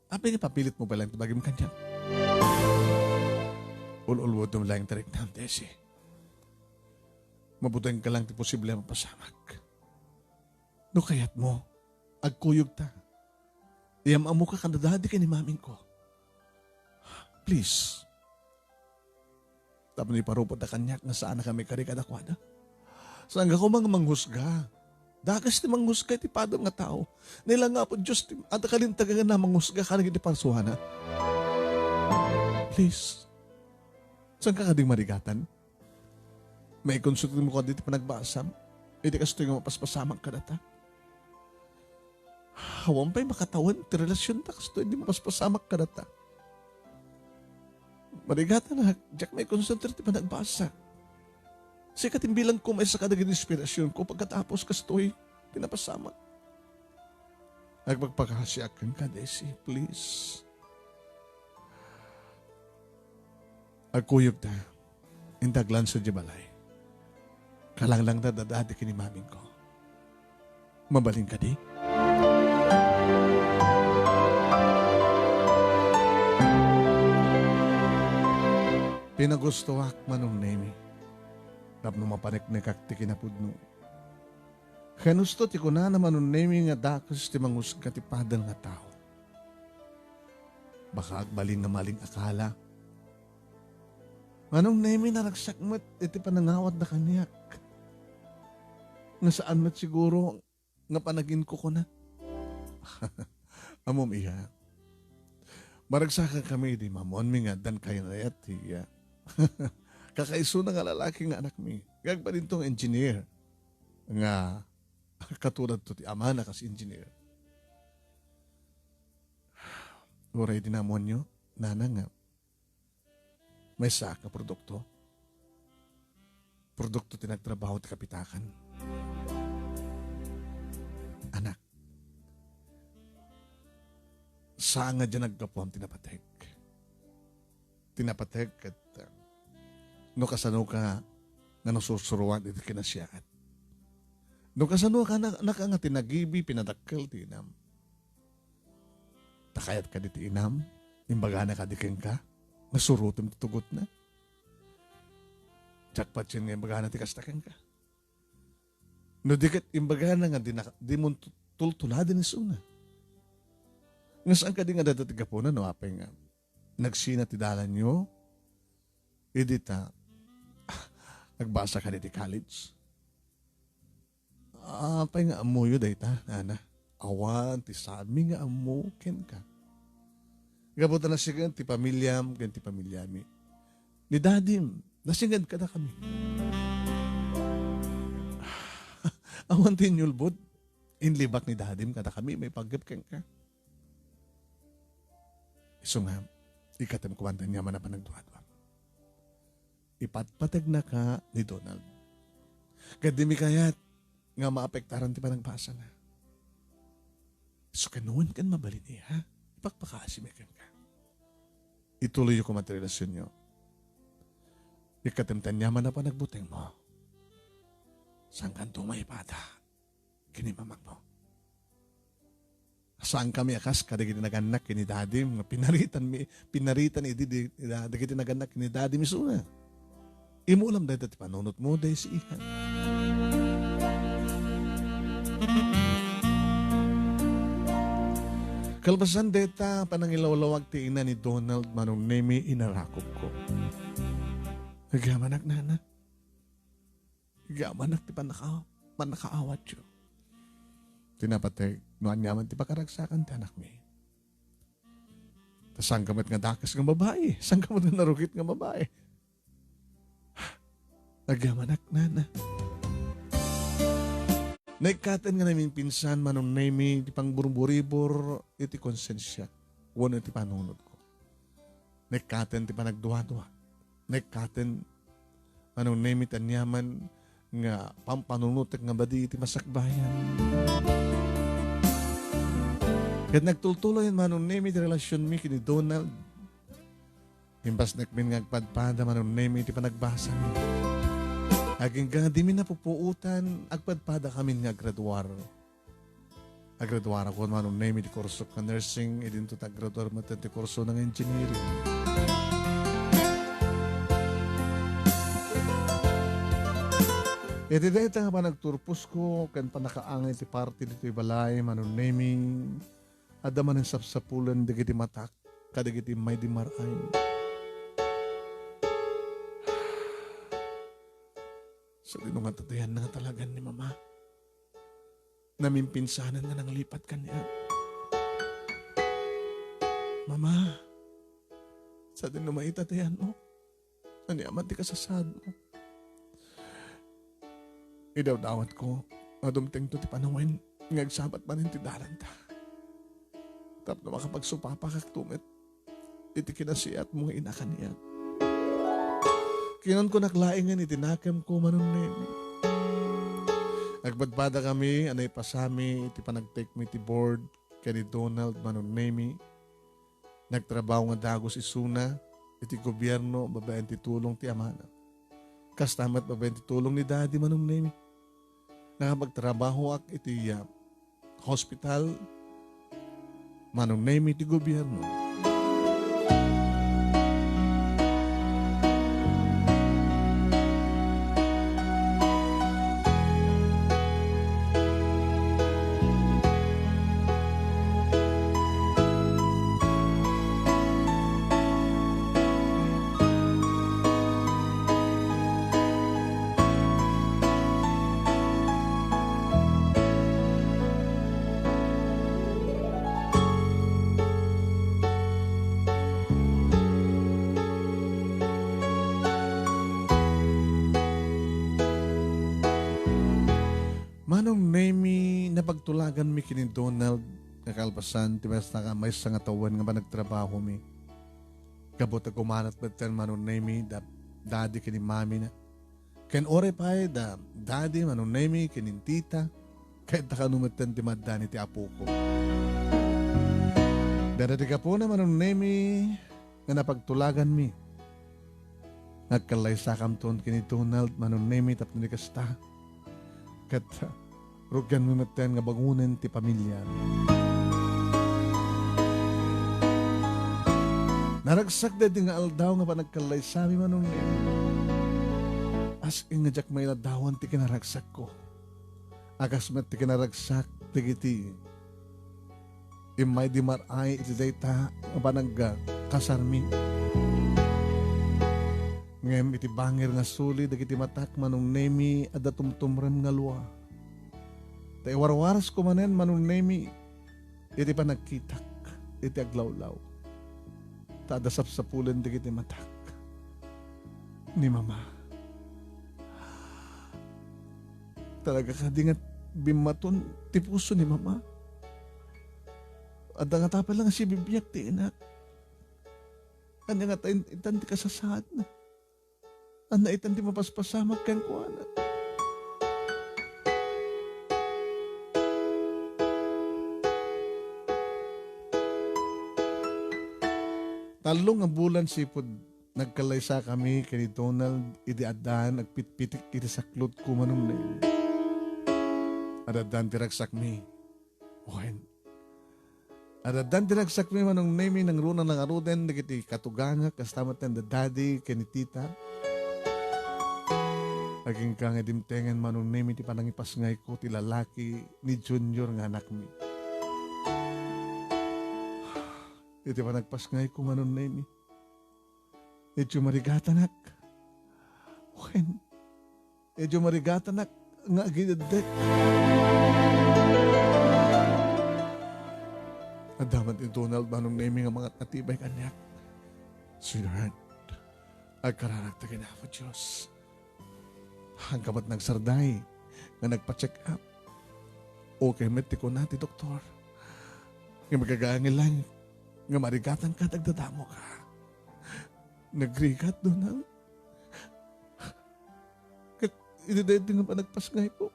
Apay nga papilit mo pa lang ti Bagim kanya. Ululwod mo lang tarik na, Daisy. Mabuting ka lang ti posible mapasamak. No kayat mo, agkuyog ta. Iyamamu ka kanadadi ka ni maming ko. Please. Tapos ni parupot na kanyak na saan na kami karikadakwada. Saan ka ko mga manghusga? Dagas ti manghusga ti padam nga tao. Nila nga po Diyos, at kalintagan na manghusga ka naging ti parsuhana. Please. Saan ka kading marigatan? May konsulti mo ka dito panagbasam? Hindi ka nga mapaspasamak ka data. Hawan pa'y makatawan, ti relasyon ta kasto, hindi mapaspasamak ka data. Marigatan na, Jack may konsulti ti panagbasa. Kasi katimbilang ko may sakadagin inspirasyon ko pagkatapos kastoy, pinapasamak. Nagpagpakasyakan ka, Daisy, please. Agkuyog ta, indaglan sa jibalay. Kalanglang na dadadi kinimaming ko. Mabaling ka di? Pinagustuwak Manong Nemy. Tapno mapanik na kakti kinapudno. Kanusto ti ko na Manong Nemy nga dakos ti mangus katipadan nga tao. Baka agbalin nga maling akala. Manong Nemy na nagsakmat iti panangawat na kanyak. Nga saan mat siguro nga panagin ko na. Amom iya. Maragsaka kami di mamon mi nga dan kayo na yat iya. Kakaiso na nga lalaki nga anak mi. Gag pa din tong engineer. Nga katulad to ti ama na kasi engineer. Uray dinamon nyo, nana nga. May saka produkto. Produkto tinagtrabaho ti kapitakan. Anak. Saan nga dyan nagkapuam tinapatek? Tinapatek at no kasano ka nga nasusuruan iti kinasyaat. No kasano ka na nga tinagibi pinadakkel ti inam. Takayat ka di ti inam, imbaga na ka di ka, nasurutom ti tugot na. Tsak yun nga imbaga na ti kastakan ka. No dikat imbaga na nga di mo tultuladin is una. Nga saan ka di nga dadatiga po na no apay nga nagsina ti dalan nyo, edita, nagbasa ka di college. Apay nga amuyo day ta, nana. Awan, ti sami nga amukin ka. Gabutan na siya ti pamilyam, ti pamilyami. Ni dadim, nasingad ka na kami. Awan ti nyulbod, inlibak ni dadim ka na kami, may paggapkan ka. Iso nga, ikatam kumantan niya man na panagduwa-duwa. Ipatpatag na ka ni Donald. Kadimi kayat nga maapektaran ti panagbasa na. So kanuan kan mabalin niya, ipagpakaasimekan ka. Ituloy ko materilasyon nyo. Ikatamtan niya man na panagbuteng mo. Saan kanto may pata? Kinimamag mo. Saan kami akas kadagiti naganak kini dadim nga pinaritan idi dagiti naganak kini dadim isuna. Imulam dahil dati panunot mo dahil si ikan. Kalbasan deta panangilawlawag ti ina ni Donald Manong Nemy inarakop ko. Nagamanak nana. Nagamanak ti panakaawat yo. Tinapatay, noan nga man ti pakaragsakan ti anak mi. Tasang kamat nga dakas nga babae. Sang kamat nga narukit nga babae. Nagamanak nana. Naikatan nga namin pinsan Manong Nemy di pang burburibor iti konsensya. Wano iti panunod ko. Naikatan ti panagduwa-duwa. Naikatan Manong Nemy tanyaman nga pampanunutek nga badi iti masakbayan. Kat nagtultuloy Manong Nemy ti relasyon mi kini Donald. Imbas nakmin nga agpadpada Manong Nemy iti panagbasa mi. Aging nga di mi napupuutan, agpadpada kami nga graduar. Agraduar ako Manong Nemy di kurso ka nursing, idin to tagraduar matan ti kurso ng engineering. Iti dahil nga pa nagturpos ko, kan pa nakaangay ti party dito balay, Manong Nemy, adaman ng sapsapulan, digiti matak, kadigiti may di maray. Sa dinungatatayan na talagan ni Mama. Namimpinsanan nga nang lipat kanya. Mama, sa dinungatatayan mo, naniaman ti kasasad mo. Idawdawat ko, madumteng to ti panawin, ngagsabat man ti dalan ta. Tap na makapagsupapa kaktumit, iti kinasiat mo nga inakan niya. Kinon ko naklaingan itinakam ko Manong Nemy. Nagbadbada kami, anay pasami, iti panagtake mi ti board, kani Donald Manong Nemy. Nagtrabaho nga dagos isuna, iti gobyerno, babayan ti tulong ti amana. Kastamat babayan ti tulong ni Daddy Manong Nemy. Nakapagtrabaho ak iti hospital, Manong Nemy ti gobyerno. Manong Nemy, napagtulagan mi kini Donald kakalpasan, ti basta ka may nga tawan nga ba nagtrabaho mi. Kabot ako manat betten Manong Nemy, daddy kini mami na. Ken ore pa da daddy Manong Nemy kini tita, kahit nakanumetan ti madani ti apo ko. Darati ka po na Manong Nemy, nga napagtulagan mi. Nagkalay sakam ton kini Donald Manong Nemy tapno ni kasta. Kat rugyan mo maten nga bangunan ti pamilya. Naragsak da di nga aldaw nga pa nagkalay sami Manong Nemy. As in nga jak may ladawan ti kinaragsak ko. Akas met ti kinaragsak ti giti. Imay di maray iti dayta nga pa nagkasarmi. Ngem iti bangir nga suli dagiti matak Manong Nemy adda tumtumrem nga luwa. Tay warwaras ko manen Manong Nemy iti pa nagkitak iti aglawlaw. Ta adda sapsapulen dagiti matak ni mama. Talaga ka di nga bimaton ti puso ni mama. Adda nga tapal lang si bibiyak ti inak. Kanya nga itan ti kasasad na. Anda itan ti mapaspasamak kang kuana. Talong ang bulan sipod nagkalaysa kami kini Donald idi adan nagpitpitik iti saklot ko Manong Nemy. Adadan ti ragsak mi. Ohen. Adadan ti ragsak mi Manong Nemy nang runa ng aruden dagiti katuganga kastamat ng daddy kini tita. Aging ka nga dimtengan Manong Nemy ti panangipasngay ko ti lalaki ni Junior nga anak mi. Iti panagpasngay ko Manong Nemy. Iti marigatanak. Wen. Iti marigatanak nga agidadek. Adaman ti Donald Manong Nemy nga mga katibay kanyak. Sweetheart, agkararagtagin na po Diyos. Hanggamat nagsarday nga nagpa-check up. Okay, meti ko na ti doktor. Nga magagaangin lang nga marigatan ka, dagdadamo ka. Nagrigat doon Ididete nga pa nagpasngay ko.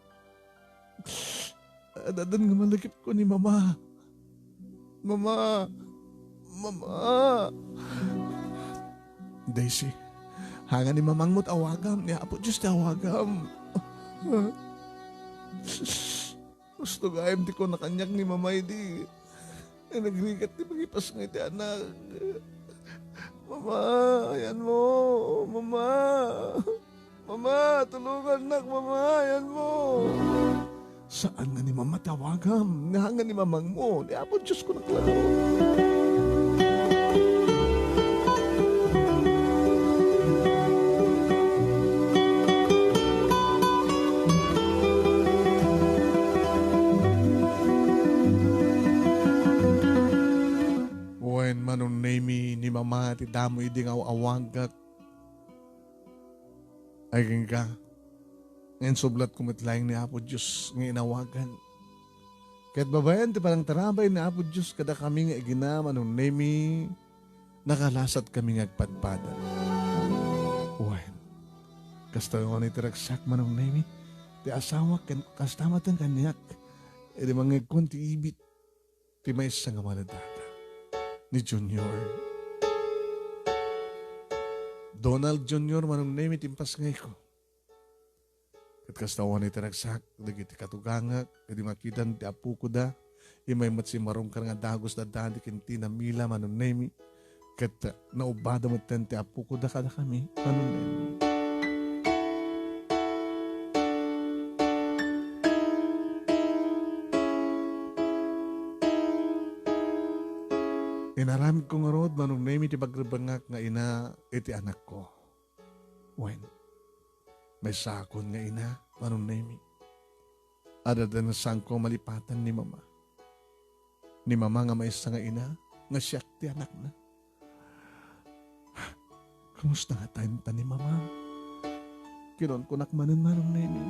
Adadan nga malagip ko ni mama. Mama! Daisy, hanga ni mamang mo't awagam. Ni Apo Diyos ti awagam. Gusto gayam di ko nakanyak ni mamay di. Nagrigat di magipas nga iti anak. Mama, ayan mo. Mama, tulungan nak. Mama, ayan mo. Saan nga ni mama tawagam? Hanga ni mamang mo. Ni Apo Diyos ko naklaro. Manong Nemy ni mama ti damo idi nga awagak. Ay ka. Ngayon sublat kumitlaing ni Apo Diyos nga inawagan. Kahit babayan ti parang tarabay ni Apo Diyos kada kami nga igina Manong Nemy nakalasat kami nga agpadpadan. Uwan. Kasta yung ni tiragsak Manong Nemy ti asawa kastamatan kanyak. Edi mga konti ibit ti may isa nga maladada ni Junior. Donald Jr. Manong Nemy timpas ngay ko. Kat kastawan iti ragsak, dagiti katugangak, kadi makitan ti apu ko da, imay mat si marong ka nga dagos da dadi kinti na mila Manong Nemy, kat naubada mat ti apu ko da kada kami, Manong Nemy. Inaramid ko nga rod, Manong Nemy, ti bagrabangak nga ina, iti anak ko. When, may sakon nga ina, Manong Nemy. Adada na sang ko malipatan ni mama. Ni mama nga may isa nga ina, nga siyak ti anak na. Kumusta nga tayo ta ni mama? Kinon ko nakmanan, Manong Nemy.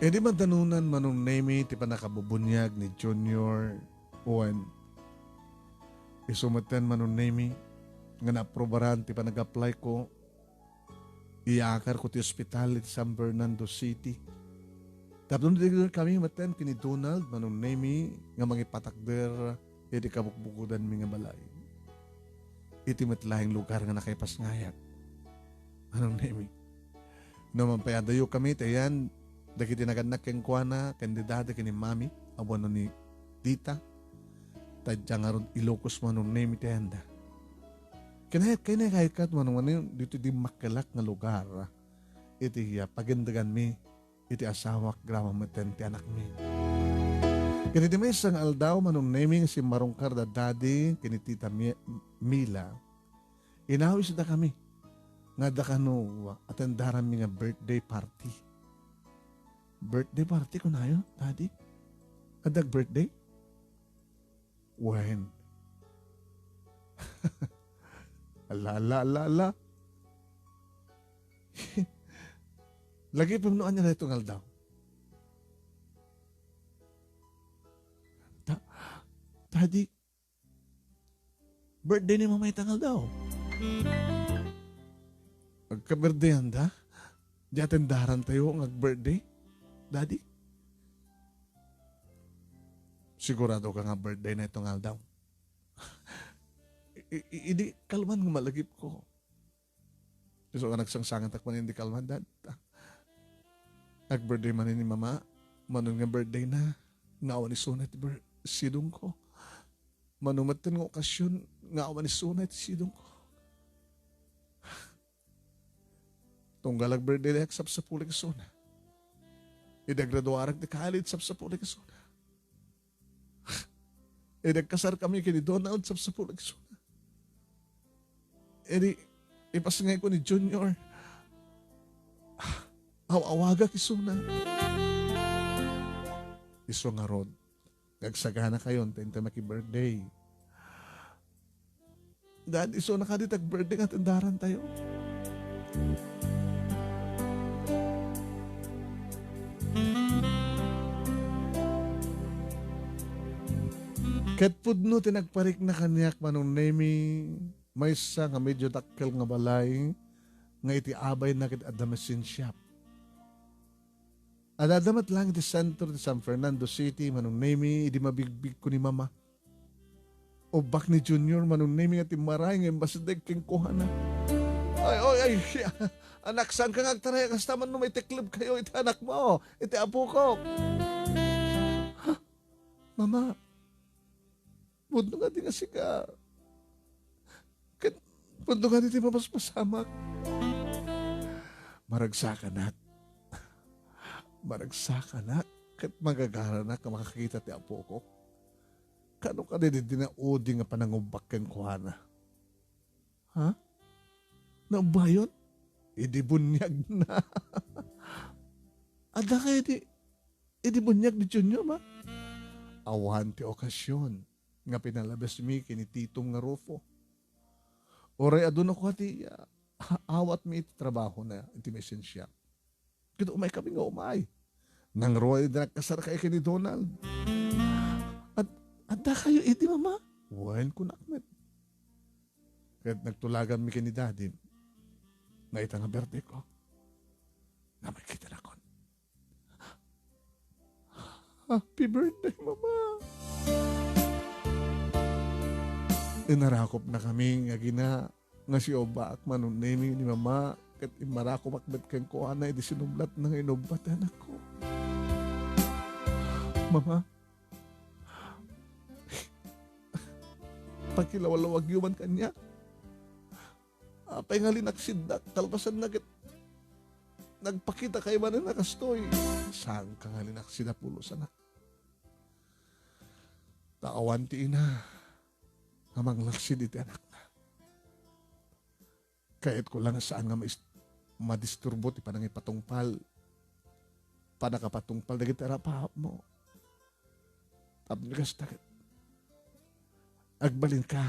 E di madanunan Manong Nemy ti panakabubunyag ni Junior Owen. Isumatan Manong Nemy nga naprobaran ti panag-apply ko. Iakar ko ti ospital ti San Fernando City. Tapos doon kami maten kini Donald Manong Nemy nga mangipatakder iti kabukbukudan mi nga balay. Iti matlahing lugar nga nakaipas ngayat. Manong Nemy. Naman payadayo kami tayan dagiti naganak ken kuana kandidata kini mami abuano ni Dita tadya nga ron Ilocos Manong Nemy tenda. Kinahit kat Manong dito di makalak nga lugar iti pagindagan mi iti asawak grama maten ti anak mi. Kini di may isang aldaw Manong Nemy si marongkar da daddy kini tita Mila inawis da kami nga da kano atendaran mi nga birthday party. Birthday party ko na yun, daddy? Adag birthday? When? ala. Lagi pamnuan niya na itong aldaw. Daddy, birthday ni mamay tangal daw. Agka-birthday handa? Di atendaran tayo ang birthday? Daddy? Sigurado ka nga birthday na itong aldaw. Hindi kalman nga malagip ko. So ka nagsangsangan takpan hindi kalman, dad. Nag-birthday man ni mama, manong nga birthday na, nga ni sunat sidong ko. Manumatan ng okasyon, nga ni sunat sidong ko. Tunggalag birthday na yaksap sa pulik suna. Idagraduarag di college sa pulik suna. Idagkasar kami kini Donald sa pulik suna. Ipasangay ko ni Junior. Awaga kisuna. Iso nga rod. Gagsagana kayo, tenta maki-birthday. Dad, iso na ka ditag birthday nga tindaran tayo. Ket pudno tinagparik na kanyak Manong Nemy may isa nga medyo dakkel nga balay nga iti abay na kit adamasin shop. Adadamat lang iti sentro di San Fernando City Manong Nemy idi mabigbig ko ni mama. O bak ni Junior Manong Nemy nga timaray nga imbasadeg king kuhana. Ay, anak saan ka ngagtaray kastaman no may teklib kayo iti anak mo, iti apo ko. Ha? Mama, pundo nga di nga siga. Pundo nga di mapaspasamak. Maragsakanat. Maragsakanat. Kat magagara na ka makakita ti apo ko. Kano ka din dinaudi nga panangubakken ko na? Ha? Naubayon? Idi bunyag na. Ada ka idi bunyag ni Junior ma? Awan ti okasyon nga pinalabas mi kini titong nga Rufo. Oray adun ako ati awat mi iti trabaho na iti mission shop. Kito umay kami nga umay. Nang roy na kasar kay kini Donald. Anda kayo, iti mama. Wain ko nakmet. Kahit nagtulagan mi kini daddy, nga ita nga birthday ko, na may kita na kon. Happy birthday, mama. Inarakop na kami nga gina nga si Oba ak Manong Nemy ni mama kat imarakop akbet kang ko anay di sinublat ng inubatan ako. Mama, pagkilawalawag yuman kanya, apay nga linaksindak, talpasan na nagpakita kay man na nakastoy. Saan ka nga linaksida pulo sana? Taawanti na, amang laksid iti anak na. Kahit ko lang saan nga madisturbo ti panang ipatungpal, panakapatungpal na kita rapahap mo. Tapos takit. Agbalin ka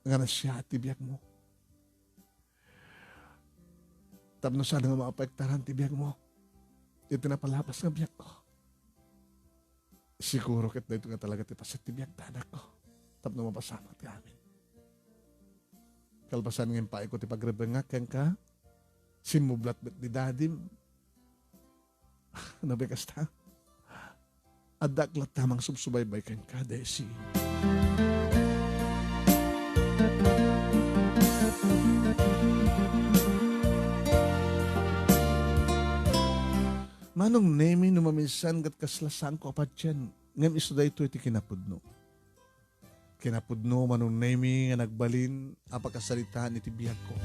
nga na siya at tibiyag mo. Tapos sana nga maapektaran tibiyag mo. Ito na palapas ng biyak ko. Siguro kat na ito nga talaga tipasit tibiyag tanak ko. Tapos na mapasama ti amin. Kalbasan ngayon pa ko ti pagrebengakan ka. Simublat bet di dadim. Nabekas ta. Adaklat tamang subsubaybay kan ka, Desi. Manong Nemy numaminsan kat kaslasan ko apat yan. Ngam iso da ito iti kinapudno. Kinapudno Manong Nemy nga nagbalin apakasalitaan iti biyag ko.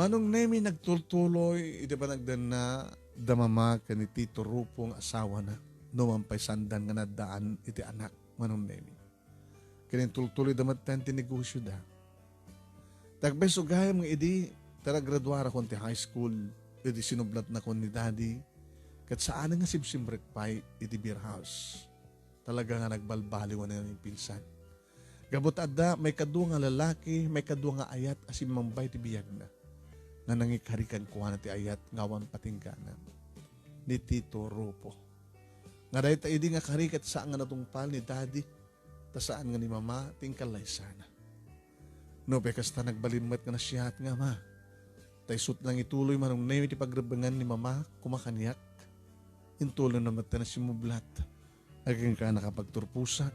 Manong Nemy nagtultuloy, iti ba nagdan na damama ka ni Tito Rupong asawa na numampay sandan nga nadaan iti anak Manong Nemy. Kinin tultuloy damat tayo tinegosyo da. Tagbeso gayam nga idi, tara graduara kon ti high school, idi sinublat na kon ni daddy, kat saan nga sibsimbrek pay iti beer house. Talaga nga nagbalbaliwan na yung pinsan. Gabot adda, may kadua nga lalaki, may kadua nga ayat asim mambay ti biyag na. Na nangikarikan kuha na ti ayat ngawan patingganan ni Tito Rupo. Nga dahil tayo di nga karikat saan nga natungpal ni daddy, ta saan nga ni mama, tingkalay sana. No, bekas ta nagbalimmat nga na siya at nga ma. Taysot lang ituloy Manong Nemy ti pagrebengan ni mama, kumakaniyak. Intuloy naman ta na simublat. Aging ka nakapagturpusak.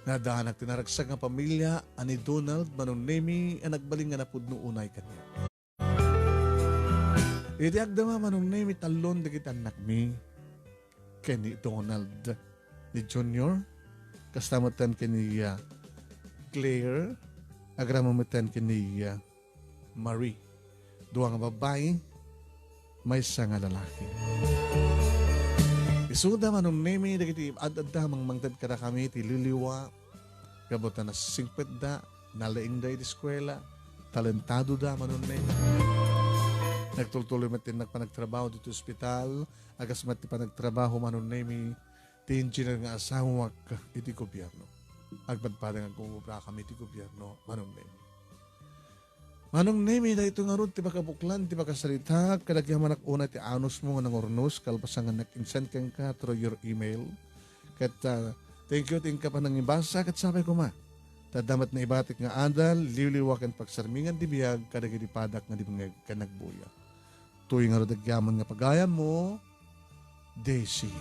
Nadaanak tinaragsag nga pamilya, ani Donald, Manong Nemy, ang nagbaling nga napudno unay kanya. Iti agdama Manong Nemy talon di kita anak mi. Kenny Donald ni Junior. Kastamatan kini Claire. Agramamatan kini Marie. Dua nga babae. May isa nga lalaki. Isuda Manong Nemy dagiti adda mangmangtad kada kami ti liliwa. Gabutan na 50 da. Nalaing da iti eskwela. Talentado da Manong Nemy. Nagtultuloy matin nagpanagtrabaho dito ospital, agas mati panagtrabaho Manong Nemy, ti engineer nga asawak iti gobyerno. Agpadpadang ang kumubra kami iti gobyerno, Manong Nemy. Manong Nemy, dahil ito nga ron, ti makabuklan, ti makasalita, kadagyan manak una ti anos mo nga ng ornos, kalpasan nga nag-insend kang ka through your email. Kat thank you ka pa nang ibasa, kat sabay ko ma. Tadamat na ibatik nga adal, liwliwakan pagsarmingan di biyag, kadagyan di padak nga di mga kanagbuya. Tuwing nga rodagyaman nga pagayam mo, Daisy.